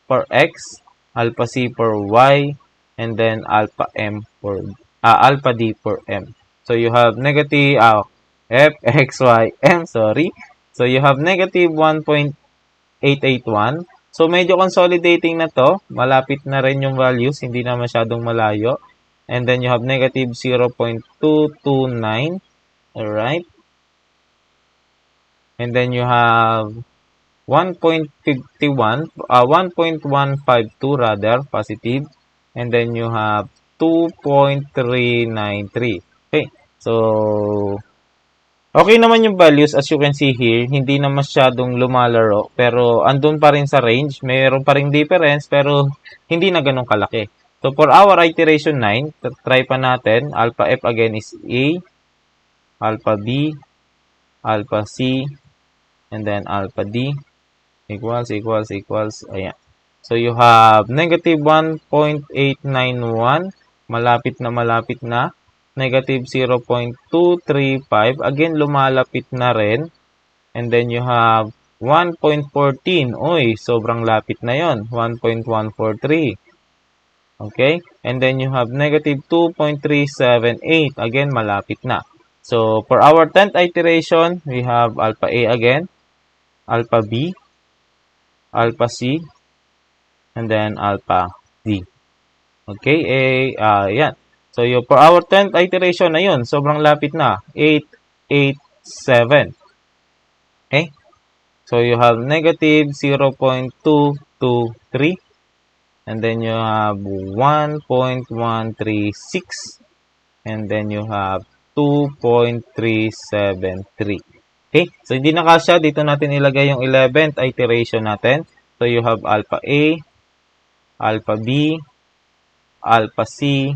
for X, alpha C for Y, and then alpha D for M. So, you have negative, F, X, Y, M, sorry. So, you have negative 1.881. So, medyo consolidating na to. Malapit na rin yung values. Hindi na masyadong malayo. And then, you have negative 0.229. Alright. And then, you have 1.152 rather, positive. And then, you have 2.393. Okay. So, okay naman yung values as you can see here. Hindi na masyadong lumalaro. Pero andun pa rin sa range. Mayroon pa rin difference pero hindi na ganun kalaki. So for our iteration 9, try pa natin. Alpha F again is A, alpha B, alpha C, and then alpha D equals. Ayan. So you have negative 1.891. Malapit na. Negative 0.235. Again, lumalapit na rin. And then you have 1.14. Uy, sobrang lapit na yon. 1.143. Okay? And then you have negative 2.378. Again, malapit na. So, for our 10th iteration, we have alpha A again, alpha B, alpha C, and then alpha D. Okay? Yan. So, for our 10th iteration na yun, sobrang lapit na. 887. Okay? So, you have negative 0.223. And then, you have 1.136. And then, you have 2.373. Okay? So, hindi na kasya. Dito natin ilagay yung 11th iteration natin. So, you have alpha A, alpha B, alpha C,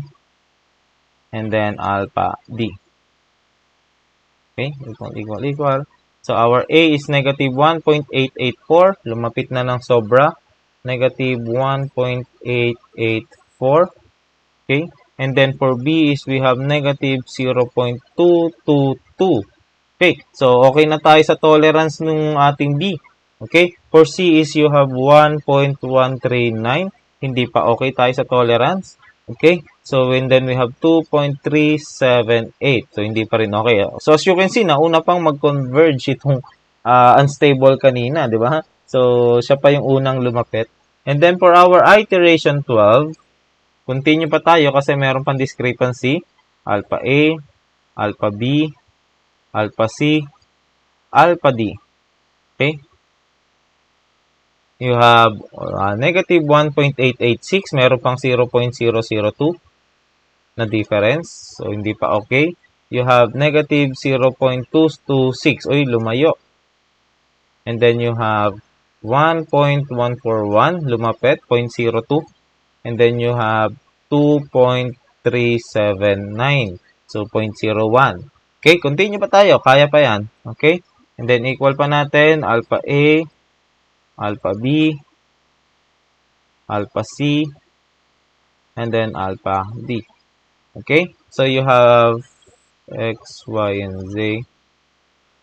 and then alpha D. Okay, equal. So, our A is negative 1.884. Lumapit na ng sobra. Negative 1.884. Okay, and then for B is we have negative 0.222. Okay, so okay na tayo sa tolerance ng ating B. Okay, for C is you have 1.139. Hindi pa okay tayo sa tolerance. Okay, so and then we have 2.378. So hindi pa rin okay. So as you can see, nauna pang mag-converge itong unstable kanina, di ba? So siya pa yung unang lumapit. And then for our iteration 12, continue pa tayo kasi meron pang discrepancy. Alpha A, alpha B, alpha C, alpha D. Okay? You have negative 1.886, meron pang 0.002 na difference. So, hindi pa okay. You have negative 0.226. Uy, lumayo. And then you have 1.141, lumapit, 0.02. And then you have 2.379. So, 0.01. Okay, continue pa tayo. Kaya pa yan. Okay? And then, equal pa natin, alpha A, alpha B, alpha C, and then alpha D. Okay? So, you have X, Y, and Z.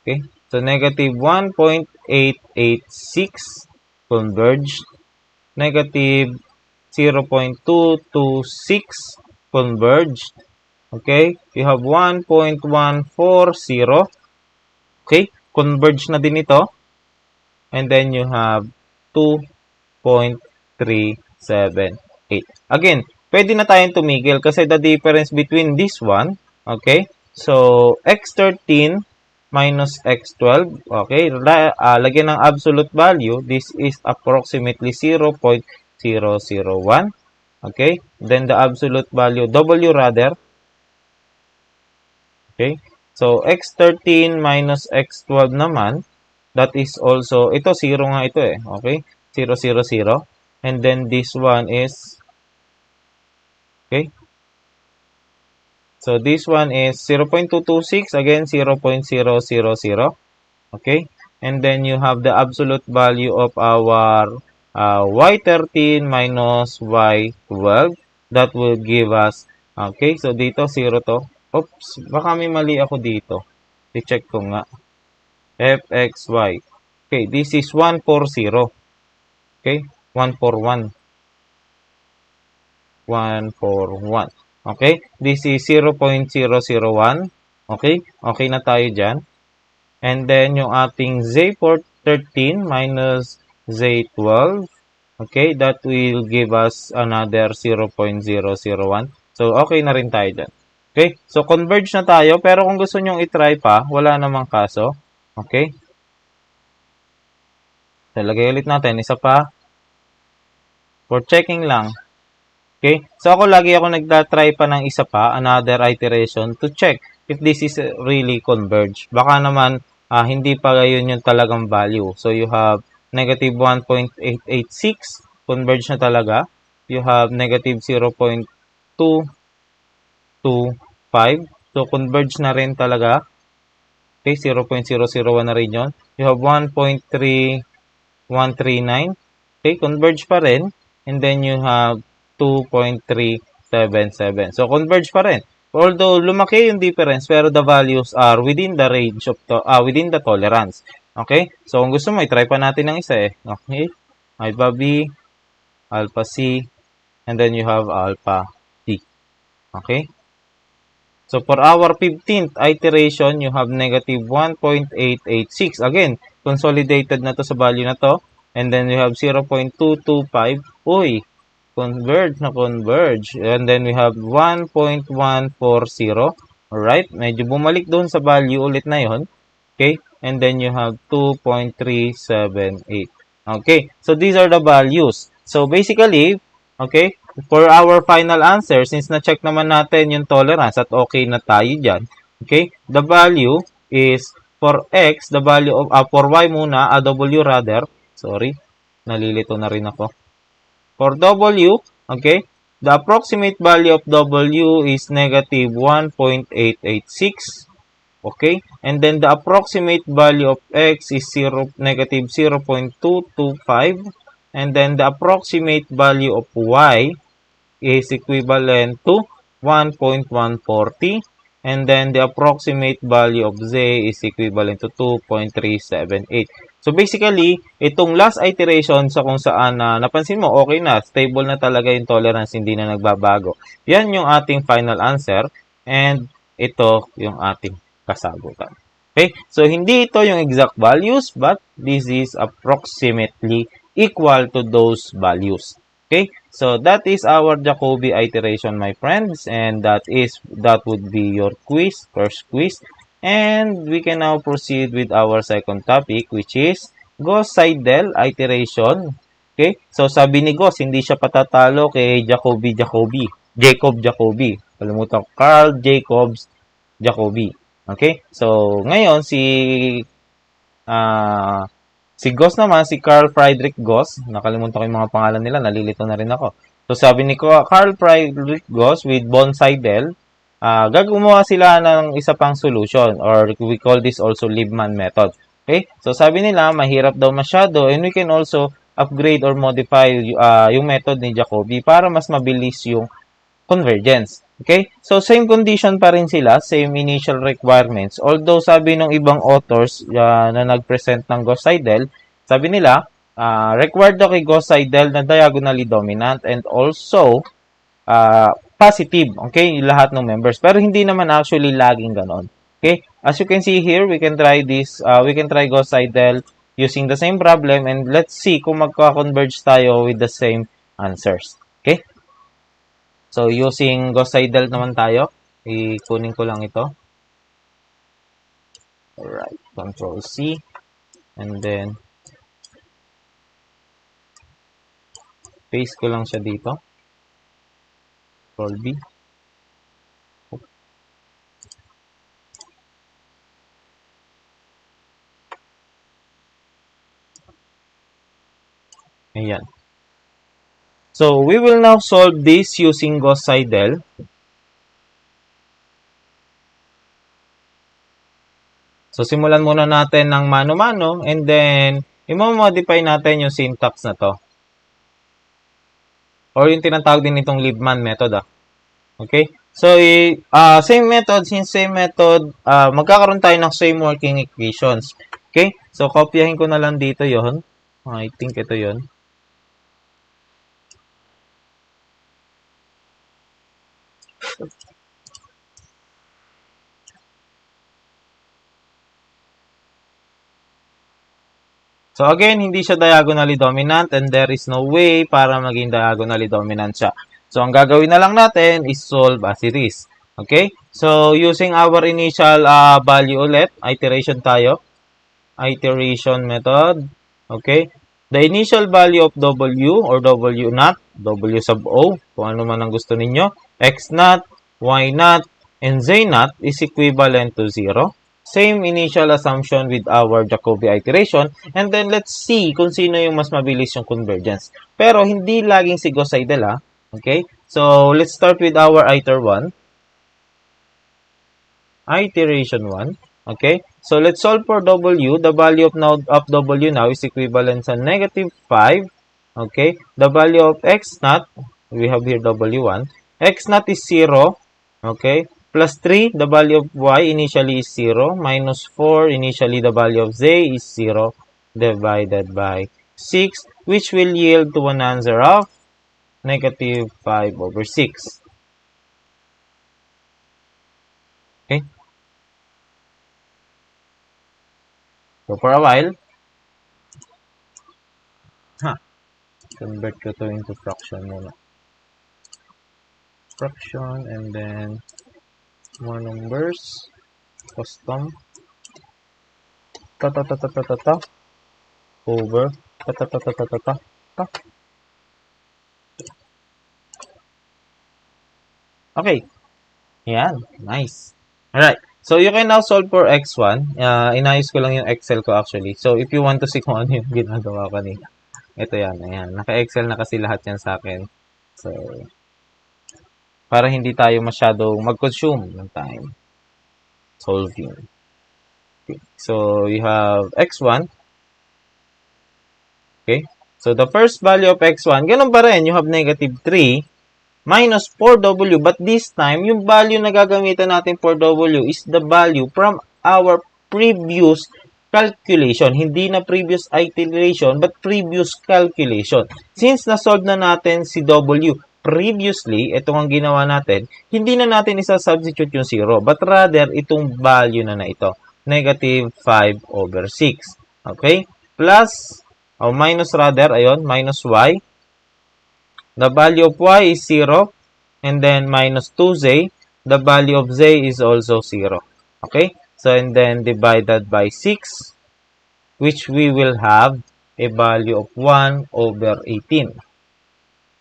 Okay? So, negative 1.886 converged. Negative 0.226 converged. Okay? You have 1.140. Okay? Converge na din ito. And then you have 2.378. Again, pwede na tayong tumigil kasi the difference between this one, okay? So, x13 minus x12, okay? Lagyan ng absolute value. This is approximately 0.001. Okay? Then the absolute value, W rather. Okay? So, x13 minus x12 naman, that is also, ito 0 nga ito eh. Okay? 0, 0, 0. And then this one is, okay? So, this one is 0.226. Again, 0.000. Okay? And then you have the absolute value of our y13 minus y12. That will give us, okay? So, dito 0 to. Oops, baka may mali ako dito. I-check ko nga. fxy. Okay, this is 140. Okay, 141. 141. Okay, this is 0.001. Okay, okay na tayo dyan. And then, yung ating Z13 minus Z12. Okay, that will give us another 0.001. So, okay na rin tayo dyan. Okay, so converge na tayo. Pero kung gusto nyong itry pa, wala namang kaso. Okay. So, lagay ulit natin. Isa pa. For checking lang. Okay. So, lagi ako nagda-try pa ng isa pa, another iteration, to check if this is really converge. Baka naman, hindi pa yun yung talagang value. So, you have negative 1.886. Converge na talaga. You have negative 0.225. So, converge na rin talaga. Okay, 0.001 na rin yun. You have 1.3139. Okay, converge pa rin. And then you have 2.377. So, converge pa rin. Although, lumaki yung difference, pero the values are within the range of, within the tolerance. Okay? So, kung gusto mo, i-try pa natin ng isa eh. Okay? Alpha B, alpha C, and then you have alpha D. Okay? So, for our 15th iteration, you have negative 1.886. Again, consolidated na to sa value na to. And then, you have 0.225. Uy, converge na converge. And then, we have 1.140. Alright, medyo bumalik doon sa value ulit na yon. Okay, and then you have 2.378. Okay, so these are the values. So, basically, okay, for our final answer, since na-check naman natin yung tolerance at okay na tayo dyan, okay, the value is, for x, the value of, for y muna, w rather, sorry, nalilito na rin ako. For w, okay, the approximate value of w is negative 1.886, Okay? And then the approximate value of x is negative 0.225. And then the approximate value of y is equivalent to 1.140. And then the approximate value of z is equivalent to 2.378. So basically, itong last iteration sa kung saan napansin mo, okay na, stable na talaga yung tolerance, hindi na nagbabago. Yan yung ating final answer. And ito yung ating kasagutan. Okay? So hindi ito yung exact values, but this is approximately equal to those values. Okay? So that is our Jacobi iteration, my friends, and that would be your first quiz. And we can now proceed with our second topic, which is Gauss-Seidel iteration. Okay? So sabi ni Gauss, hindi siya patatalo kay Jacob Jacobi. Kalimutan ko, Carl Jacobs Jacobi. Okay? So ngayon si Gauss naman, si Carl Friedrich Gauss, nakalimutan ko yung mga pangalan nila, nalilito na rin ako. So sabi ni Carl Friedrich Gauss with Born-Seidel, gagawa sila ng isa pang solution, or we call this also Liebman method. Okay? So sabi nila, mahirap daw masyado, and we can also upgrade or modify yung method ni Jacobi para mas mabilis yung convergence. Okay? So, same condition pa rin sila, same initial requirements. Although, sabi ng ibang authors na nag-present ng Gauss-Seidel, sabi nila, required daw kay Gauss-Seidel na diagonally dominant and also positive, okay, lahat ng members. Pero hindi naman actually laging ganon. Okay? As you can see here, we can try Gauss-Seidel using the same problem, and let's see kung magka-converge tayo with the same answers. Okay? So, using Gauss-Seidel naman tayo. Ikunin ko lang ito. Alright. Control C. And then, paste ko lang siya dito. Control B. Ayan. So, we will now solve this using Gauss-Seidel. So, simulan muna natin ng mano-mano, and then, i-modify natin yung syntax na to. Or yung tinatawag din itong Liebman method. Okay? So, same method, magkakaroon tayo ng same working equations. Okay? So, kopyahin ko na lang dito yon. I think ito yon. So again, hindi siya diagonally dominant, and there is no way para maging diagonally dominant siya. So ang gagawin na lang natin is solve as it is. Okay? So using our initial value ulit, iteration tayo. Iteration method. Okay? The initial value of W or W naught, W sub O, kung ano man ang gusto ninyo, X naught, Y naught, and Z naught is equivalent to 0. Same initial assumption with our Jacobi iteration. And then, let's see kung sino yung mas mabilis yung convergence. Pero, hindi laging si Gauss-Seidel, Okay? So, let's start with our iter 1. Iteration 1. Okay? So, let's solve for W. The value of W now is equivalent sa negative 5. Okay? The value of X naught, we have here W1. X naught is 0. Okay? Plus 3, the value of y initially is 0. Minus 4, initially the value of z is 0. Divided by 6, which will yield to an answer of negative 5 over 6. Okay? So, for a while, convert ko to into fraction muna. Fraction, and then more numbers, custom, over, Okay. Yan. Nice. Alright. So, you can now solve for x1. Inayos ko lang yung Excel ko actually. So, if you want to see kung ano yung ginagawa kanina. Ito yan. Ayan. Naka-Excel na kasi lahat yan sa akin. So, para hindi tayo masyadong mag-consume ng time solving. So, you have x1. Okay? So, the first value of x1, ganun pa rin. You have negative 3 minus 4w. But this time, yung value na gagamitan natin for w is the value from our previous calculation. Hindi na previous iteration, but previous calculation. Since na-solve na natin si w previously, ito ang ginawa natin, hindi na natin isa-substitute yung 0, but rather itong value na ito, negative 5 over 6. Okay? Plus, o minus rather, ayun, minus y. The value of y is 0, and then minus 2z. The value of z is also 0. Okay? So, and then divided by 6, which we will have a value of 1 over 18.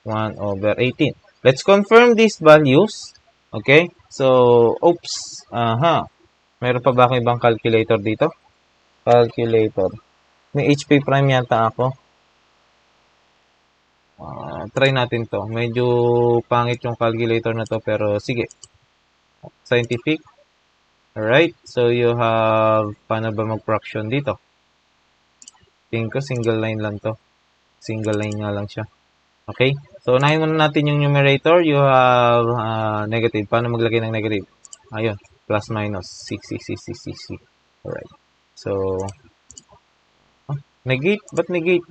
1 over 18. Let's confirm these values. Okay? So, oops. Meron pa ba akong ibang calculator dito? Calculator. May HP prime yata ako. Try natin to. Medyo pangit yung calculator na to, pero sige. Scientific. Alright. So, you have, paano ba mag-fraction dito? Tingin ko, single line lang to. Single line nga lang siya. Okay? So, unahin muna natin yung numerator. You have negative. Paano maglagay ng negative? Ayun. Plus minus. 6. Alright. So, negate? Ba't negate?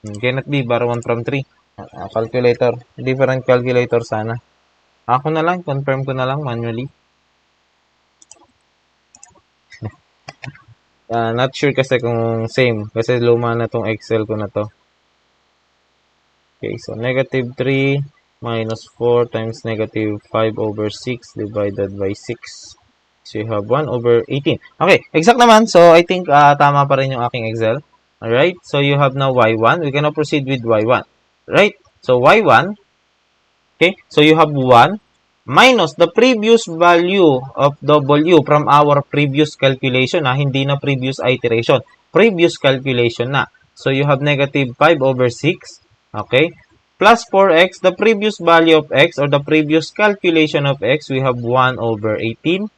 Cannot be. Bar 1 from 3. Calculator. Different calculator sana. Ako na lang. Confirm ko na lang manually. Not sure kasi kung same. Kasi luma na tong Excel ko na to. Okay, so negative 3 minus 4 times negative 5 over 6 divided by 6. So you have 1 over 18. Okay, exact naman. So I think tama pa rin yung aking Excel. Alright, so you have now y1. We can now proceed with y1. Right, so y1. Okay, so you have 1 minus the previous value of w from our previous calculation. Hindi na previous iteration. Previous calculation na. So, you have negative 5 over 6. Okay. Plus 4x, the previous value of x or the previous calculation of x, we have 1 over 18.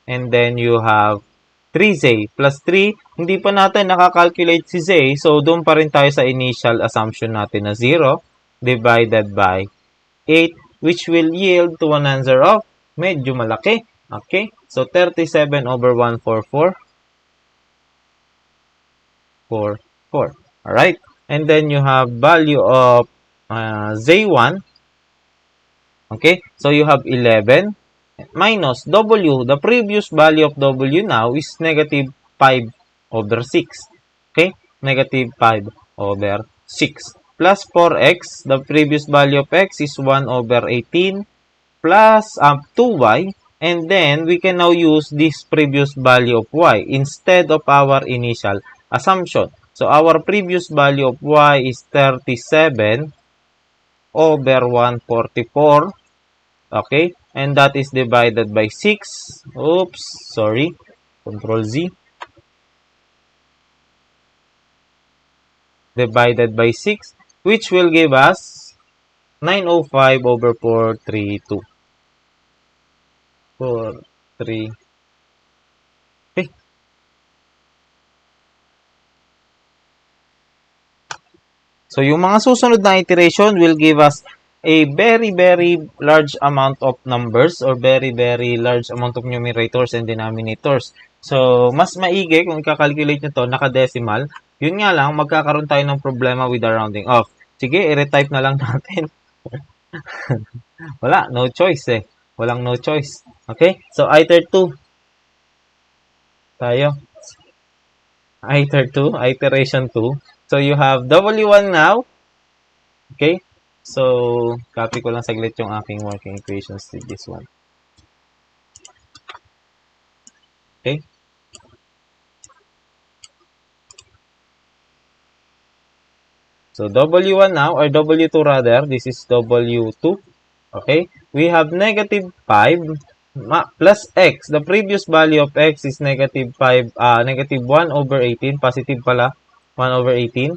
And then, you have 3z plus 3. Hindi pa natin nakakalculate si z. So, doon pa rin tayo sa initial assumption natin na 0 divided by 8. Which will yield to an answer of medyo malaki. Okay? So, 37 over 144. 4. Alright? And then, you have value of Z1. Okay? So, you have 11 minus W. The previous value of W now is negative 5 over 6. Okay? Negative 5 over 6. Plus 4x, the previous value of x is 1 over 18 plus 2y. And then, we can now use this previous value of y instead of our initial assumption. So, our previous value of y is 37 over 144. Okay? And that is divided by 6. Oops, sorry. Control Z. Divided by 6. Which will give us 905 over 432. 432. Okay. So, yung mga susunod na iteration will give us a very, very large amount of numbers or very, very large amount of numerators and denominators. So, mas maigi kung i-calculate nyo to naka-decimal. Yun nga lang, magkakaroon tayo ng problema with the rounding off. Sige, i-retype na lang natin. Wala, no choice eh. Walang no choice. Okay? So, iter 2. Tayo. Iter 2, iteration 2. So, you have W1 now. Okay? So, copy ko lang saglit yung aking working equations to this one. Okay? So, W1 now, or W2 rather, this is W2. Okay? We have negative 5 plus x. The previous value of x is negative 5, negative 1 over 18. Positive pala. 1 over 18.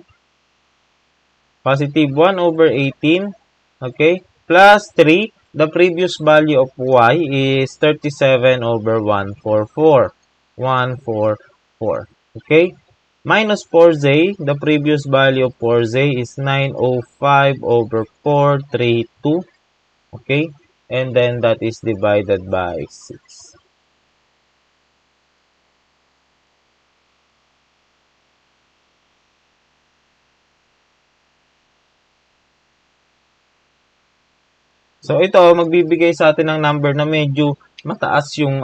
Positive 1 over 18. Okay? Plus 3. the previous value of y is 37 over 144. 144. Okay? Minus 4z, the previous value of 4z is 905 over 432. Okay? And then that is divided by 6. So, ito, magbibigay sa atin ng number na medyo mataas yung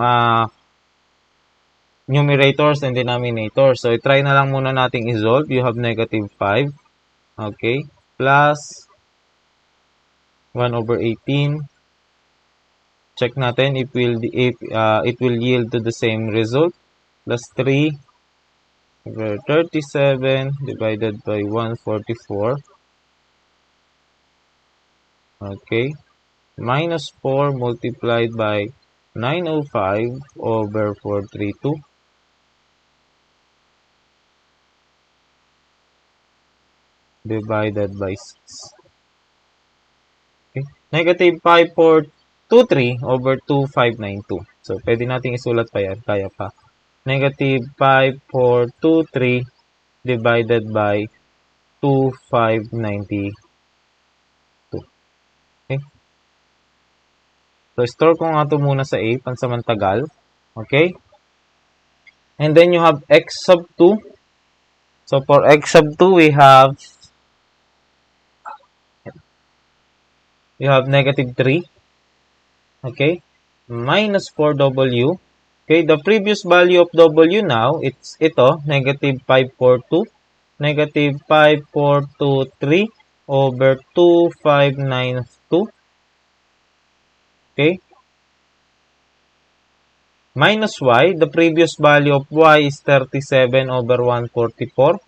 numerators and denominators. So, try na lang muna nating isolve. You have negative 5. Okay. Plus 1 over 18. Check natin if it will yield to the same result. Plus 3 over 37 divided by 144. Okay. Minus 4 multiplied by 905 over 432. Divided by 6. Okay. Negative 5423 over 2592. So, pwede nating isulat pa yan. Kaya pa. Negative 5423 divided by 2592. Okay. So, store ko nga ito muna sa A, pansamantagal. Okay? And then you have x sub 2. So, for x sub 2, we have negative 3. Okay? Minus 4w. Okay? The previous value of w now, it's ito, negative 542. Negative 5423 over 2592. Okay? Minus y, the previous value of y is 37 over 144.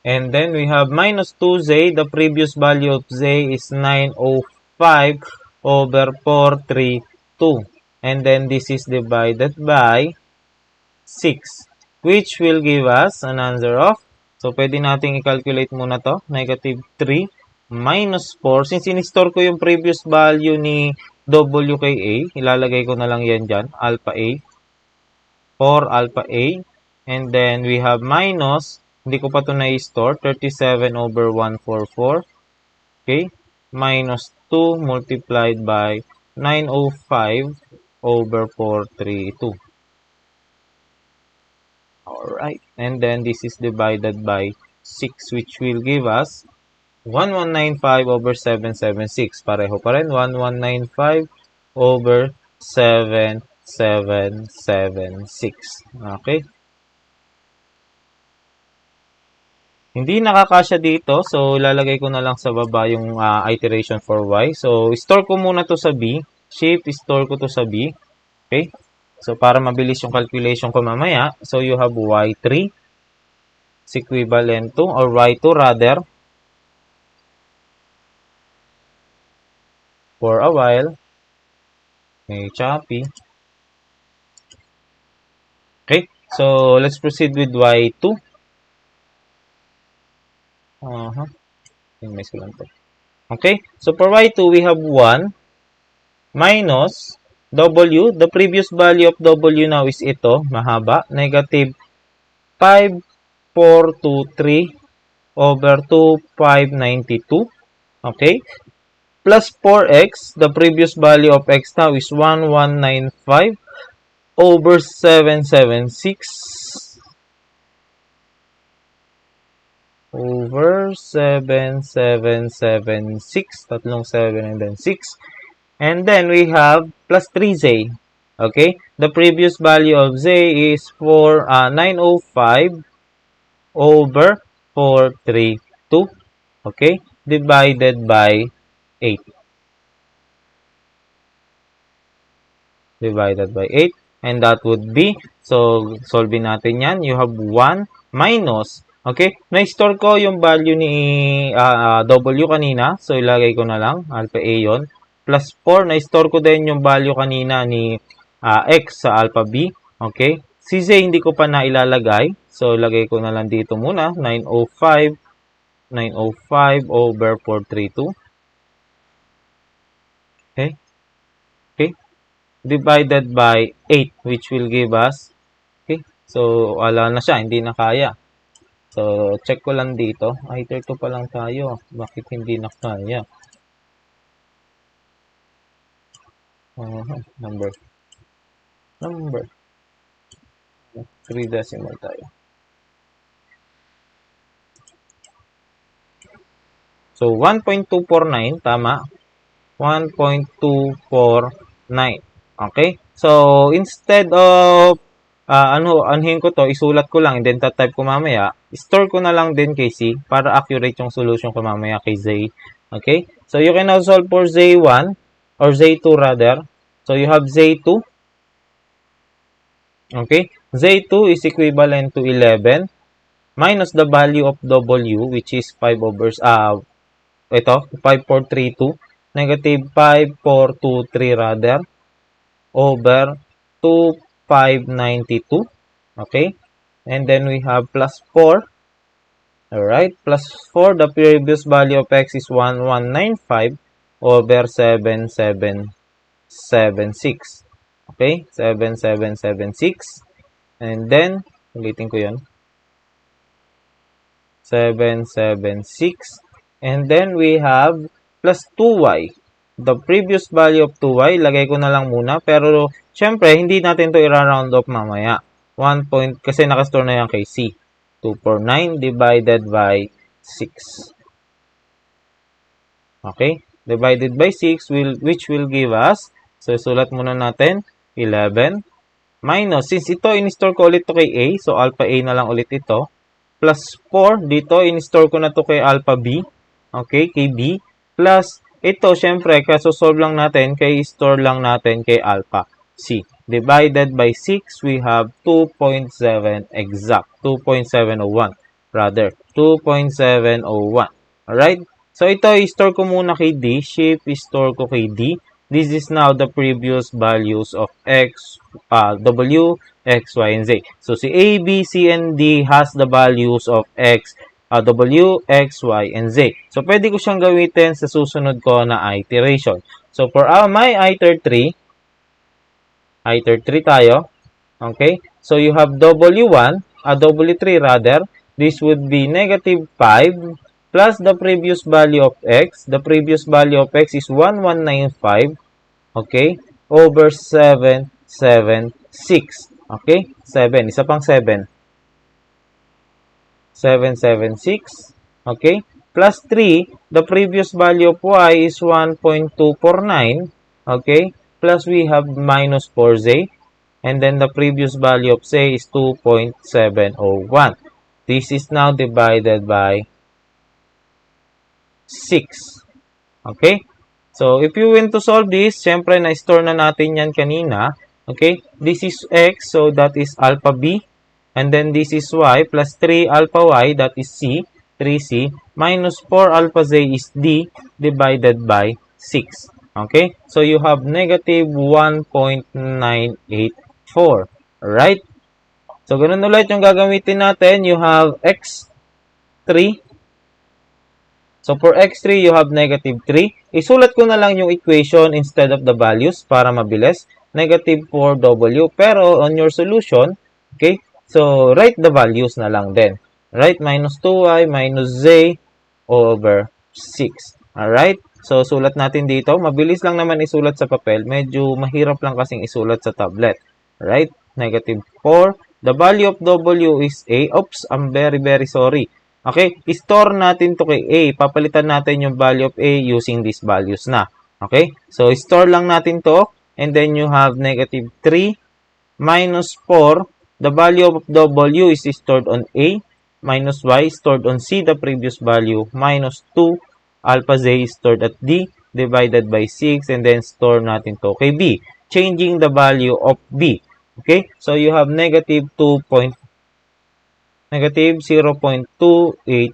And then we have minus 2z, the previous value of z is 905 over 432. And then this is divided by 6, which will give us an answer of, so pwede nating i-calculate muna to, negative 3 minus 4. Since in-store ko yung previous value ni W kay A, ilalagay ko na lang yan dyan, alpha A, 4 alpha A, and then we have minus, hindi ko pa ito na-store, 37 over 144, okay, minus 2 multiplied by 905 over 432. Alright, and then this is divided by 6, which will give us 1195 over 776. Pareho pa rin. 1195 over 7776. Okay? Hindi nakakasya dito. So, ilalagay ko na lang sa baba yung iteration for y. So, store ko muna to sa B. Shift, store ko to sa B. Okay? So, para mabilis yung calculation ko mamaya. So, you have y3 is equivalent to, or y2 rather, for a while, may choppy. Okay, so let's proceed with y2. Okay, so for y2, we have 1 minus w. The previous value of w now is ito, mahaba, negative 5423 over 2592. Okay, plus 4x, the previous value of x now is 1195 over 776 over 7776, tatlong 7 and then 6. And then we have plus 3z. Okay, the previous value of z is 905 over 432. Okay, divided by 8. Divided by 8. And that would be, so, solvein natin yan. You have 1 minus, okay, na-store ko yung value ni W kanina. So, ilagay ko na lang, alpha A yon. Plus 4, na-store ko din yung value kanina ni X sa alpha B. Okay, si Z hindi ko pa na ilalagay. So, ilagay ko na lang dito muna, 905 905 over 432. Okay? Okay? Divided by 8, which will give us, okay? So, wala na siya, hindi na kaya. So, check ko lang dito. Iter 2 pa lang tayo. Bakit hindi na kaya? Number. 3 decimal tayo. So, 1.249, tama. 1.249. Okay? So, instead of, anuhin ko to, isulat ko lang, and then type ko mamaya, store ko na lang din kay C para accurate yung solution ko mamaya kay Z. Okay? So, you can now solve for Z1, or Z2 rather. So, you have Z2. Okay? Z2 is equivalent to 11 minus the value of W, which is 5 over, ito, 5432, negative 5423 rather, over 2592. Okay? And then we have plus 4. Alright, plus 4, the previous value of x is 1195 over 7776. Okay? 7776. And then, ulitin ko yun. 776. And then we have plus 2y. The previous value of 2y, lagay ko na lang muna. Pero, syempre, hindi natin to i-round off mamaya. 1 point, kasi nakastore na yan kay C. 249 divided by 6. Okay? Divided by 6, which will give us, so sulat muna natin, 11. Minus, since ito, in-store ko ulit to kay A, so alpha A na lang ulit ito. Plus 4, dito, in-store ko na to kay alpha B. Okay, kay B. Plus, ito, syempre, kaso-solve lang natin, kay store lang natin kay alpha C. Divided by 6, we have 2.7 exact. 2.701. Rather, 2.701. Alright? So, ito, i-store ko muna kay D. Shift, i-store ko kay D. This is now the previous values of X, W, X, Y, and Z. So, si A, B, C, and D has the values of X, W, X, Y, and Z. So, pwede ko siyang gamitin sa susunod ko na iteration. So, for my iter 3 tayo. Okay? So, you have W1, W3 rather. This would be negative 5 plus the previous value of X. The previous value of X is 1195. Okay? Over 776. Okay? 7. Isa pang 7. 776. Okay? Plus 3. The previous value of Y is 1.249. Okay? Plus we have minus 4Z. And then the previous value of Z is 2.701. This is now divided by 6. Okay? So, if you want to solve this, syempre na-store na natin yan kanina. Okay? This is X, so that is alpha B. And then this is Y plus 3 alpha Y, that is C, 3C, minus 4 alpha Z is D divided by 6. Okay? So, you have negative 1.984. Alright? So, ganun ulit yung gagamitin natin. You have X3. So, for x3, you have negative 3. Isulat ko na lang yung equation instead of the values para mabilis. Negative 4w. Pero, on your solution, okay, so, write the values na lang din. Right? Minus 2y minus z over 6. Alright? So, sulat natin dito. Mabilis lang naman isulat sa papel. Medyo mahirap lang kasing isulat sa tablet. Right? Negative 4. The value of w is a. Oops, I'm very, very sorry. Okay, store natin to kay A. Papalitan natin yung value of A using these values na. Okay, so store lang natin to. And then you have negative 3 minus 4. The value of W is stored on A. Minus Y stored on C, the previous value. Minus 2. Alpha Z is stored at D. Divided by 6. And then store natin to kay B. Changing the value of B. Okay, so you have negative 0.286.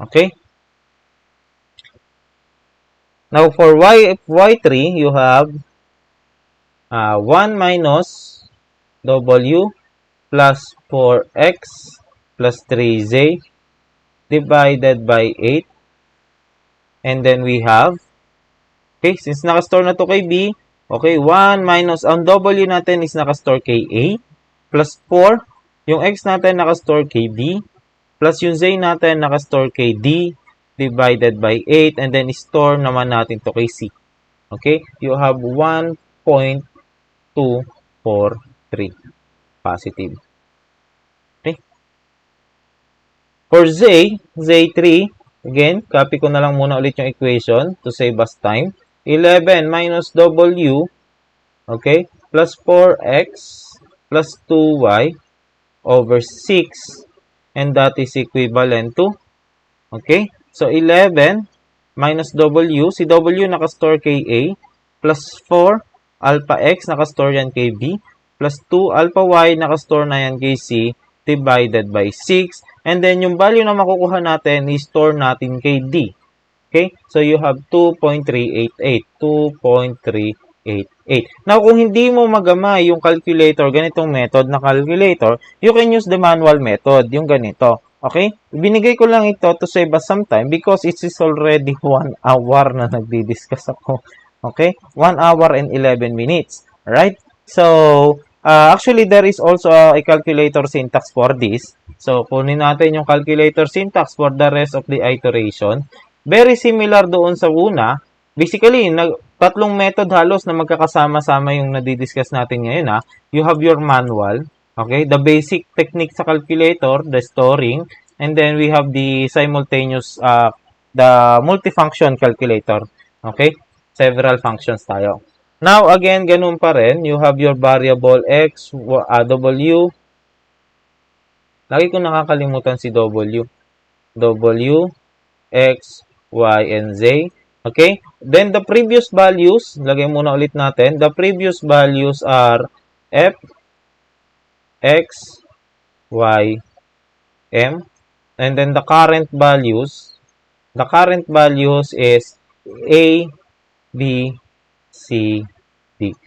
Okay? Now, for y3, you have 1 minus W plus 4x plus 3z divided by 8. And then we have, okay, since nakastore na to kay B, okay, 1 minus, ang W natin is nakastore kay A, plus 4, yung X natin nakastore kay B, plus yung Z natin nakastore kay D, divided by 8, and then store naman natin to kay C. Okay, you have 1.243 positive. Okay. For Z, Z3, again, copy ko na lang muna ulit yung equation to save us time. 11 minus W, okay, plus 4X plus 2Y over 6, and that is equivalent to, okay, so 11 minus W, si W nakastore kay A, plus 4 alpha X nakastore yan kay B, plus 2 alpha Y nakastore na yan kay C, divided by 6, and then yung value na makukuha natin, i-store natin kay D. Okay? So, you have 2.388. 2.388. Now, kung hindi mo magamay yung calculator, ganitong method na calculator, you can use the manual method, yung ganito. Okay? Binigay ko lang ito to save us some time because it is already 1 hour na nagdi-discuss ako. Okay? 1 hour and 11 minutes. Right? So, actually, there is also a calculator syntax for this. So, kunin natin yung calculator syntax for the rest of the iteration. Very similar doon sa una. Basically, tatlong method halos na magkakasama-sama yung nadidiscuss natin ngayon. You have your manual, okay? The basic technique sa calculator, the storing, and then we have the simultaneous, the multifunction calculator, okay? Several functions tayo. Now, again, ganun pa rin. You have your variable X, W. Lagi ko nakakalimutan si W. W, X, Y, and Z. Okay? Then, the previous values, lagay muna ulit natin. The previous values are F, X, Y, M. And then, the current values is A, B, C, D.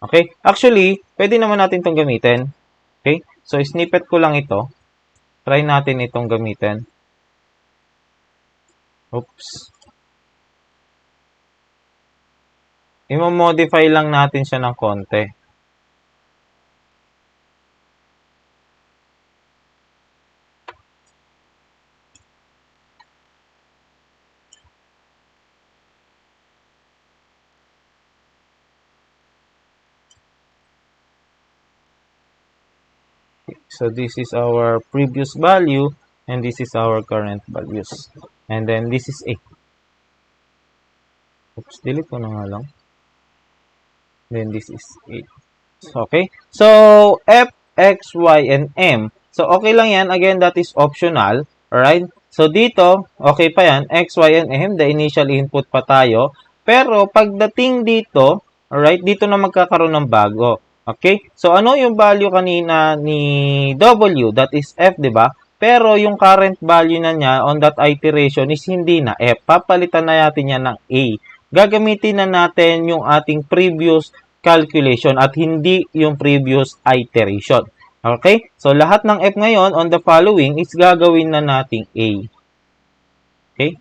Okay? Actually, pwede naman natin itong gamitin. Okay? So, snippet ko lang ito. Try natin itong gamitin. Oops. I-modify lang natin siya ng konti. So, this is our previous value and this is our current values. And then, this is A. Oops, delete ko na nga lang. Then, this is A. Okay? So, F, X, Y, and M. So, okay lang yan. Again, that is optional. Alright? So, dito, okay pa yan. X, Y, and M. The initial input pa tayo. Pero, pagdating dito, alright, dito na magkakaroon ng bago. Okay? So, ano yung value kanina ni W? That is F, di ba? Pero, yung current value na niya on that iteration is hindi na F. Papalitan na natin yan ng A. Gagamitin na natin yung ating previous calculation at hindi yung previous iteration. Okay? So, lahat ng F ngayon on the following is gagawin na nating A. Okay?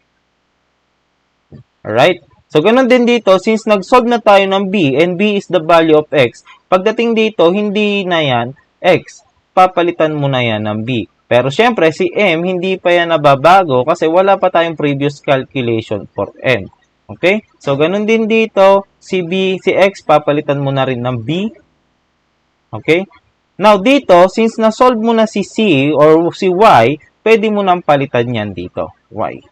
Alright? So, ganun din dito, since nag-solve na tayo ng B, and B is the value of X, pagdating dito, hindi na yan X. Papalitan mo na yan ng B. Pero, syempre, si M, hindi pa yan nababago kasi wala pa tayong previous calculation for M. Okay? So, ganun din dito, si B, si X, papalitan mo na rin ng B. Okay? Now, dito, since na-solve mo na si C or si Y, pwede mo nang palitan yan dito, Y.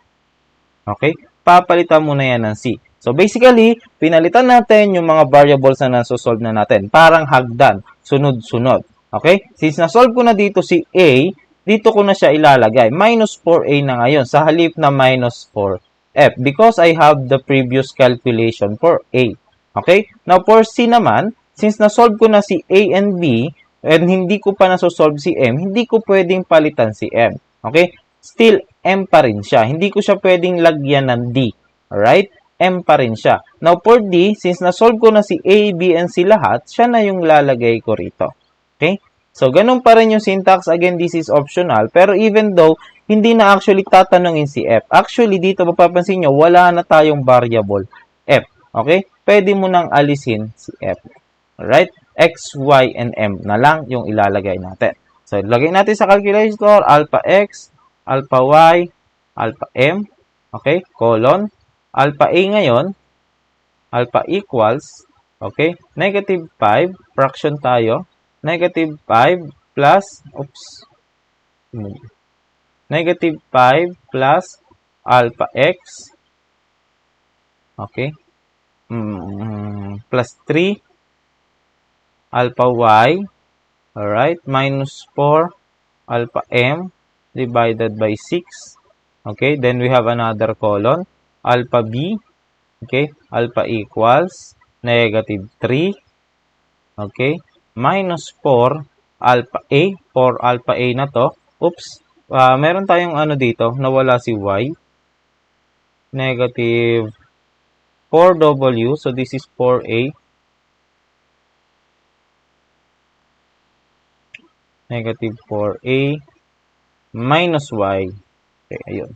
Okay? Papalitan mo na yan ng C. So, basically, pinalitan natin yung mga variables na nasosolve na natin. Parang hagdan, sunod-sunod. Okay? Since na-solve ko na dito si A, dito ko na siya ilalagay. Minus 4A na ngayon sa halip na minus 4F because I have the previous calculation for A. Okay? Now, for C naman, since na-solve ko na si A and B, and hindi ko pa nasosolve si M, hindi ko pwedeng palitan si M. Okay? Still, M pa rin siya. Hindi ko siya pwedeng lagyan ng D. Alright? M pa rin siya. Now, for D, since na-solve ko na si A, B, and C lahat, siya na yung lalagay ko rito. Okay? So, ganun pa rin yung syntax. Again, this is optional. Pero even though, hindi na actually tatanungin si f. Actually, dito mapapansin nyo, wala na tayong variable f. Okay? Pwede mo nang alisin si f. Alright? X, Y, and M na lang yung ilalagay natin. So, lagay natin sa calculator, alpha x, alpha y, alpha m, okay, colon, alpha a ngayon, alpha equals, okay, negative 5, fraction tayo, negative 5 plus, negative 5 plus alpha x, okay, plus 3, alpha y, alright, minus 4 alpha m divided by 6. Okay, then we have another colon, alpha b, okay, alpha equals negative 3, okay, minus 4 alpha a, 4 alpha a na to. Meron tayong ano dito, nawala si y, negative 4w, so this is 4a, negative 4a minus y. Okay, ayun.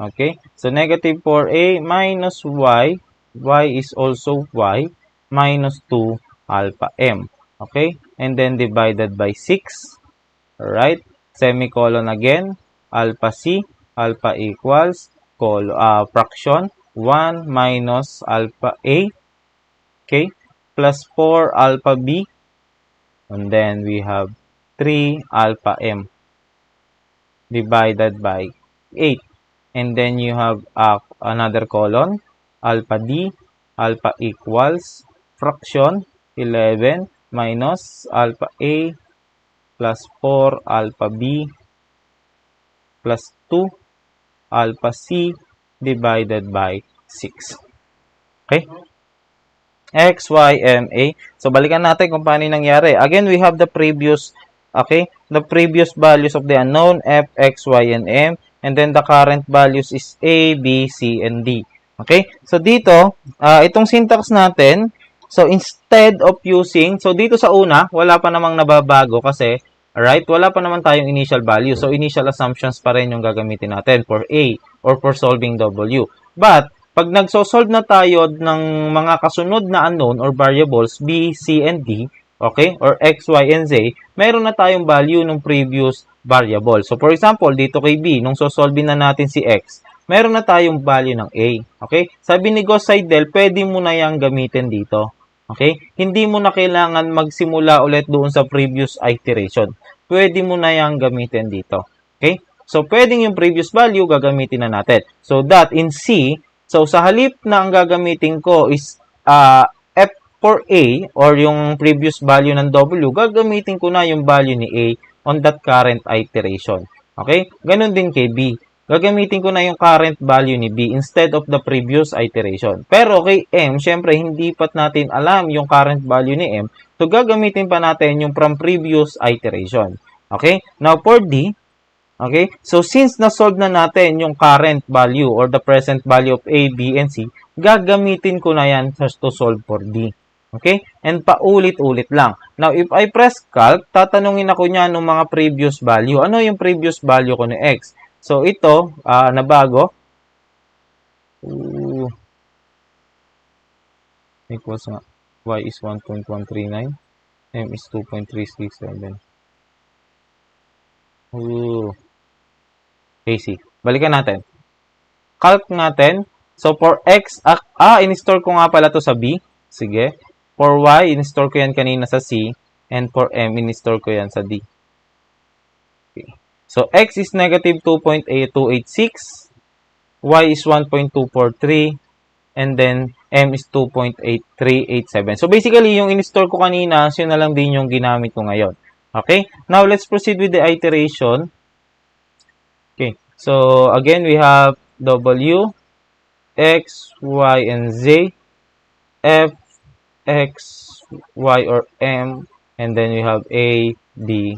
Okay, so negative 4a minus y, y is also y, minus 2 alpha m. Okay, and then divided by 6. Alright, semicolon again, alpha c, alpha equals, fraction, 1 minus alpha a, okay, plus 4 alpha b, and then we have 3 alpha m divided by 8. And then you have another colon, alpha d, alpha equals, fraction, 11 minus alpha a plus 4 alpha b plus 2 alpha c divided by 6. Okay? X, Y, M, A. So, balikan natin kung paano nangyari. Again, we have the previous, okay, the previous values of the unknown, F, X, Y, and M. And then, the current values is A, B, C, and D. Okay? So, dito, itong syntax natin, so, instead of using, so, dito sa una, wala pa namang nababago kasi, alright, wala pa naman tayong initial value. So, initial assumptions pa rin yung gagamitin natin for A or for solving W. But, pag nagsosolve na tayo ng mga kasunod na unknown or variables B, C, and D, okay, or X, Y, and Z, meron na tayong value ng previous variable. So, for example, dito kay B, nung sosolve na natin si X, meron na tayong value ng A. Okay? Sabi ni Gauss Seidel, pwede mo na yang gamitin dito. Okay? Hindi mo na kailangan magsimula ulit doon sa previous iteration. Pwede mo na yang gamitin dito. Okay? So, pwedeng yung previous value gagamitin na natin. So, that in C, so, sa halip na ang gagamitin ko is F for A or yung previous value ng W, gagamitin ko na yung value ni A on that current iteration. Okay? Ganun din kay B. Gagamitin ko na yung current value ni B instead of the previous iteration. Pero kay M, syempre, hindi pat natin alam yung current value ni M. So, gagamitin pa natin yung from previous iteration. Okay? Now, for D, okay? So, since na-solve na natin yung current value or the present value of A, B, and C, gagamitin ko na yan just to solve for D. Okay? And paulit-ulit lang. Now, if I press calc, tatanungin ako niya ng mga previous value. Ano yung previous value ko ni X? So, ito, nabago. Equals nga. Y is 1.139. M is 2.367. AC. Balikan natin. Calc natin. So, for X, in-store ko nga pala to sa B. Sige. For Y, in-store ko yan kanina sa C. And for M, in-store ko yan sa D. Okay. So, X is negative 2.8286. Y is 1.243. And then, M is 2.8387. So, basically, yung in-store ko kanina, yun na lang din yung ginamit ko ngayon. Okay? Now, let's proceed with the iteration. Okay. So, again, we have W, X, Y, and Z, F, X, Y, or M, and then we have A, B,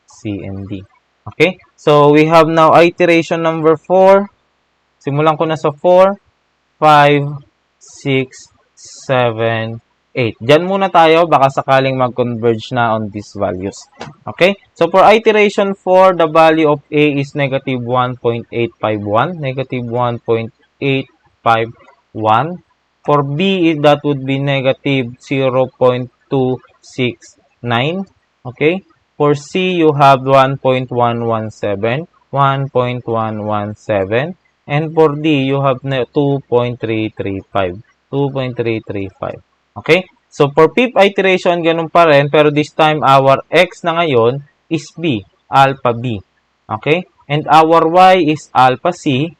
C, and D. Okay? So, we have now iteration number 4. Simulan ko na sa 4, 5, 6, 7, 8. Diyan muna tayo, baka sakaling mag-converge na on these values. Okay? So, for iteration 4, the value of A is negative 1.851. Negative 1.851. For B, that would be negative 0.269. Okay? For C, you have 1.117. 1.117. And for D, you have 2.335. 2.335. Okay? So, for fifth iteration, ganun pa rin. Pero this time, our X na ngayon is B. Alpha B. Okay? And our Y is alpha C.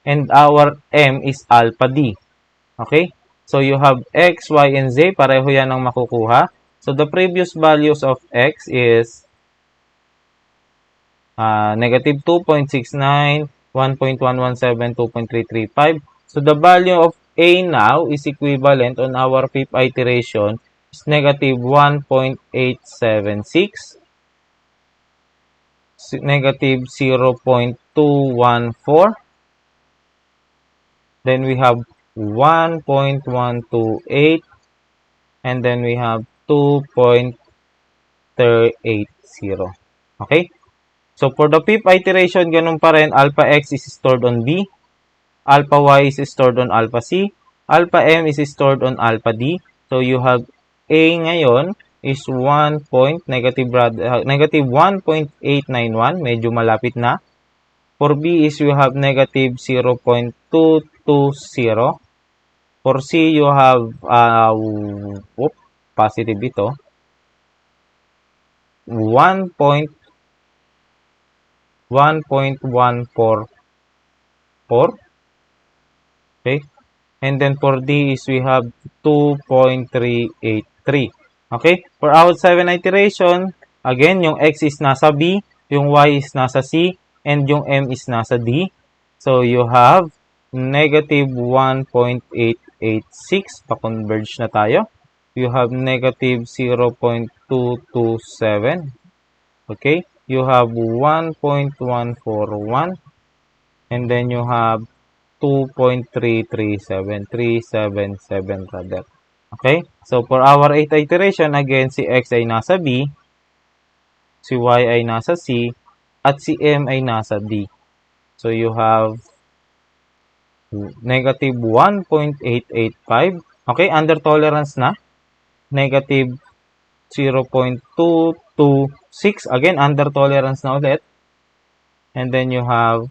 And our M is alpha D. Okay? So, you have X, Y, and Z. Pareho yan ang makukuha. So, the previous values of X is negative 2.69, 1.117, 2.335. So, the value of A now is equivalent on our fifth iteration is negative 1.876, negative 0.214, then we have 1.128, and then we have 2.380. Okay? So, for the fifth iteration, ganun pa rin, alpha x is stored on B, alpha y is stored on alpha C, alpha m is stored on alpha D. So, you have A ngayon is negative 1.891, medyo malapit na. For B is you have negative 0.220. For C, you have, positive ito, 1.144. Okay? And then for D is we have 2.383. Okay? For our 7 iteration, again, yung X is nasa B, yung Y is nasa C, and yung M is nasa D. So, you have negative 1.886. Pa-converge na tayo. You have negative 0.227. Okay? You have 1.141. And then you have 2.337. 377 rather. Okay? So, for our 8th iteration, again, si X ay nasa B, si Y ay nasa C, at si M ay nasa D. So, you have negative 1.885. Okay? Under tolerance na. Negative 0.226. Again, under tolerance na ulit. And then you have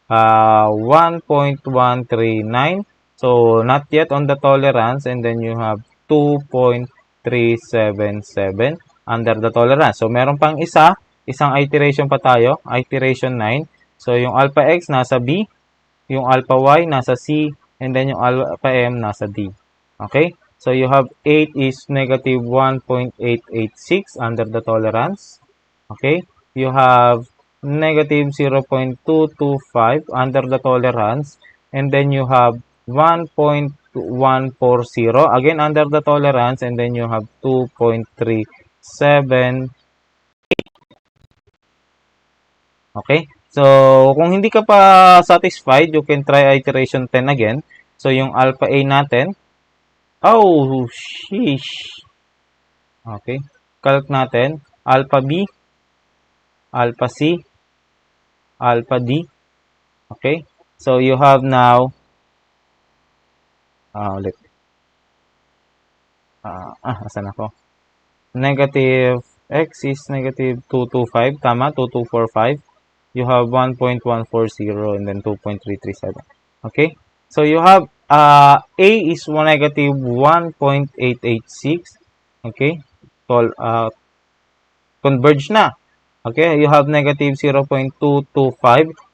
1.139. So, not yet on the tolerance. And then you have 2.377 under the tolerance. So, meron pang isang iteration pa tayo. Iteration 9. So, yung alpha x nasa B, yung alpha y nasa C, and then yung alpha m nasa D. Okay? So, you have 8 is negative 1.886 under the tolerance. Okay? You have negative 0.225 under the tolerance. And then you have 1.140 again under the tolerance. And then you have 2.37. Okay? So, kung hindi ka pa satisfied, you can try iteration 10 again. So, yung alpha A natin, oh, sheesh. Okay. Calc natin. Alpha B. Alpha C. Alpha D. Okay. So, you have now, ulit. Asan ako? Negative X is negative 225. Tama, 2245. You have 1.140 and then 2.337. Okay. So, you have A is negative 1.886. Okay. So, converge na. Okay. You have negative 0.225.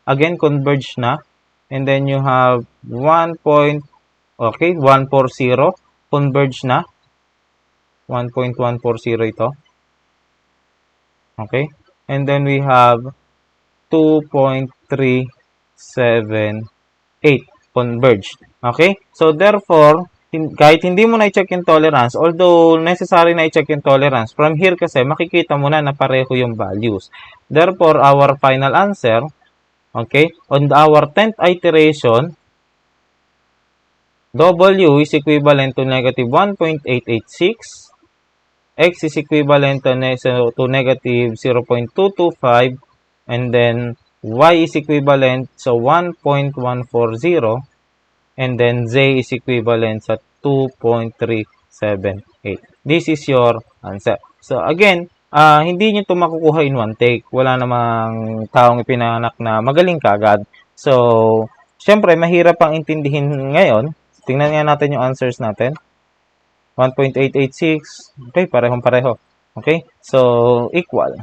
Again, converge na. And then you have 1.140. Converge na. 1.140 ito. Okay. And then we have 2.378 converged. Okay? So, therefore, kahit hindi mo na i-check yung tolerance, although necessary na i-check yung tolerance, from here kasi, makikita mo na pareho yung values. Therefore, our final answer, okay, on our 10th iteration, W is equivalent to negative 1.886. X is equivalent to negative 0.225. And then Y is equivalent sa 1.140. And then Z is equivalent sa 2.378. This is your answer. So again, hindi nyo ito makukuha in one take. Wala namang taong ipinanganak na magaling kagad. So, syempre, mahirap pang intindihin ngayon. Tingnan nga natin yung answers natin. 1.886. Okay, parehong-pareho. Okay, so equal.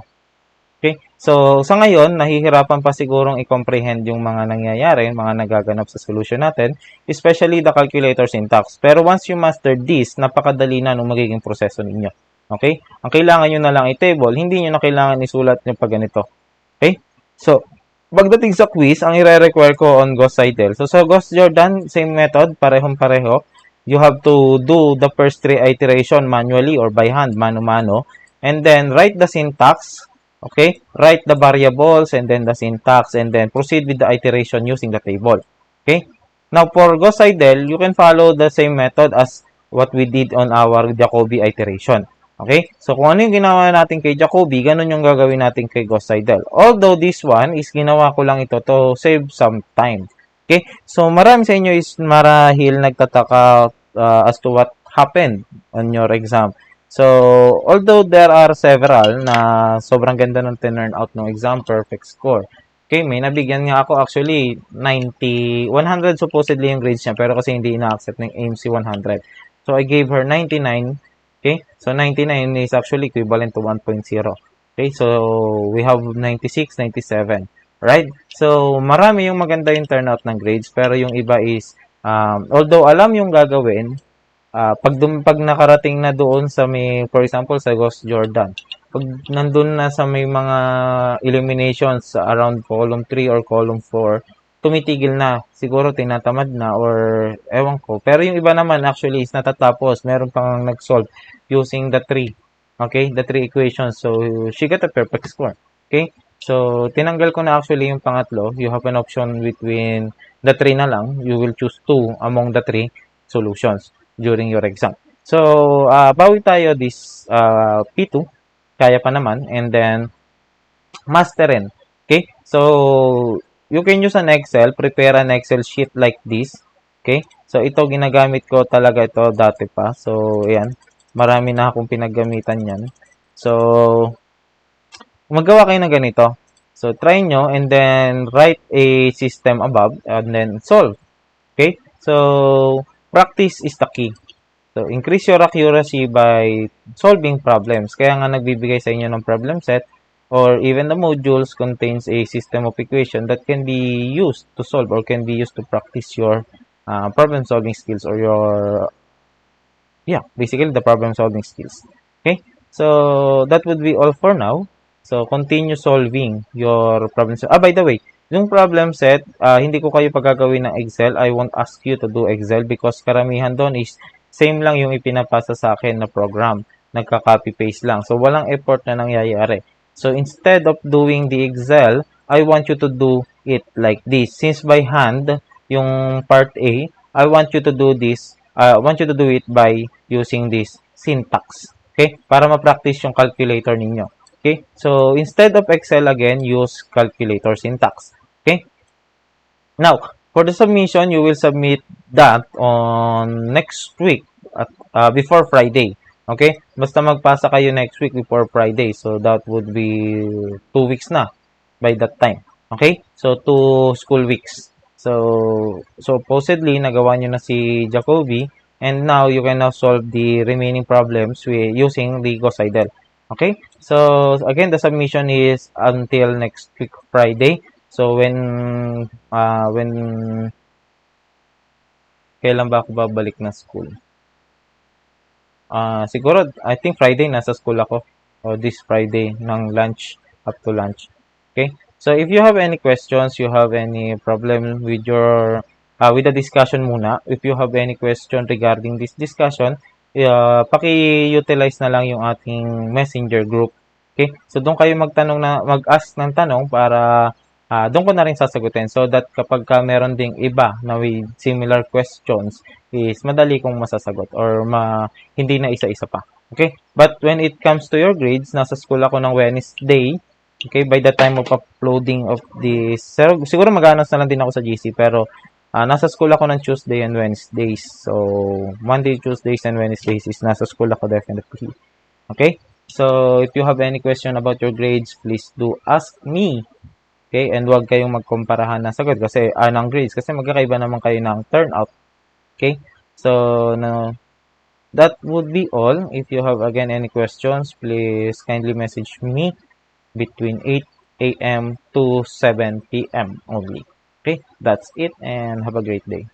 Okay, so sa ngayon, nahihirapan pa sigurong i-comprehend yung mga nangyayari, mga nagaganap sa solution natin, especially the calculator syntax. Pero once you master this, napakadali na nung magiging proseso ninyo. Okay, ang kailangan nyo na lang i-table, hindi nyo na kailangan isulat yung pag ganito. Okay, so pagdating sa quiz, ang i-require ko on Gauss Seidel. So sa Gauss Jordan, same method, parehong-pareho. You have to do the first 3 iteration manually or by hand, mano-mano. And then write the syntax. Okay, write the variables and then the syntax and then proceed with the iteration using the table. Okay, now for Gauss Seidel, you can follow the same method as what we did on our Jacobi iteration. Okay, so kung ano yung ginawa natin kay Jacobi, ganun yung gagawin natin kay Gauss Seidel. Although this one is ginawa ko lang ito to save some time. Okay, so marami sa inyo is marahil nagtataka as to what happened on your exam. So, although there are several na sobrang ganda ng turn out ng exam, perfect score. Okay, may nabigyan nga ako actually 90, 100 supposedly yung grades niya, pero kasi hindi ina-accept ng AIMC 100. So, I gave her 99. Okay, so 99 is actually equivalent to 1.0. Okay, so we have 96, 97. Right? So, marami yung maganda yung turnout ng grades, pero yung iba is, although alam yung gagawin, pag nakarating na doon sa may, for example, sa Gauss Jordan, pag nandun na sa may mga eliminations around column 3 or column 4, tumitigil na. Siguro tinatamad na or ewan ko. Pero yung iba naman actually is natatapos. Meron pang nag-solve using the 3. Okay? The 3 equations. So, she got a perfect score. Okay? So, tinanggal ko na actually yung pangatlo. You have an option between the 3 na lang. You will choose 2 among the 3 solutions during your exam. So, bawi tayo this P2. Kaya pa naman. And then, masterin. Okay? So, you can use an Excel. Prepare an Excel sheet like this. Okay? So, ito ginagamit ko talaga ito dati pa. So, ayan. Marami na akong pinaggamitan yan. So, magawa kayo ng ganito. So, try nyo and then write a system above and then solve. Okay? So, practice is the key. So, increase your accuracy by solving problems. Kaya nga nagbibigay sa inyo ng problem set or even the modules contains a system of equation that can be used to solve or can be used to practice your problem solving skills or your, basically the problem solving skills. Okay? So, that would be all for now. So, continue solving your problem set. By the way, yung problem set, hindi ko kayo pagagawin ng Excel. I won't ask you to do Excel because karamihan doon is same lang yung ipinapasa sa akin na program. Nagka-copy-paste lang. So, walang effort na nangyayari. So, instead of doing the Excel, I want you to do it like this. Since by hand, yung part A, I want you to do this. I want you to do it by using this syntax. Okay? Para ma-practice yung calculator ninyo. Okay? So, instead of Excel again, use calculator syntax. Okay? Now, for the submission, you will submit that on next week at before Friday. Okay? Basta magpasa kayo next week before Friday. So, that would be 2 weeks na by that time. Okay? So, 2 school weeks. So, supposedly, nagawa nyo na si Jacobi and now you can now solve the remaining problems using the Gauss Seidel. Okay? So, again, the submission is until next week, Friday. So, when kailan ba ako babalik na school? Siguro, I think Friday, nasa school ako. O this Friday, ng lunch, up to lunch. Okay? So, if you have any questions, you have any problem with your, with the discussion muna, if you have any question regarding this discussion, paki-utilize na lang yung ating messenger group. Okay? So, doon kayo mag-ask ng tanong para doon ko na rin sasagutin so that kapag meron ding iba na with similar questions is madali kong masasagot or hindi na isa-isa pa. Okay? But when it comes to your grades, nasa school ako ng Wednesday. Okay? By the time of uploading of this, siguro mag-announce na lang din ako sa GC pero nasa school ako ng Tuesday and Wednesdays. So, Monday, Tuesdays, and Wednesdays is nasa school ako definitely. Okay? So, if you have any question about your grades, please do ask me. Okay? And huwag kayong magkumparahan ng sagot kasi ng grades kasi magkakaiba naman kayo ng turnout. Okay? So, no, that would be all. If you have again any questions, please kindly message me between 8 a.m. to 7 p.m. only. Okay? That's it and have a great day.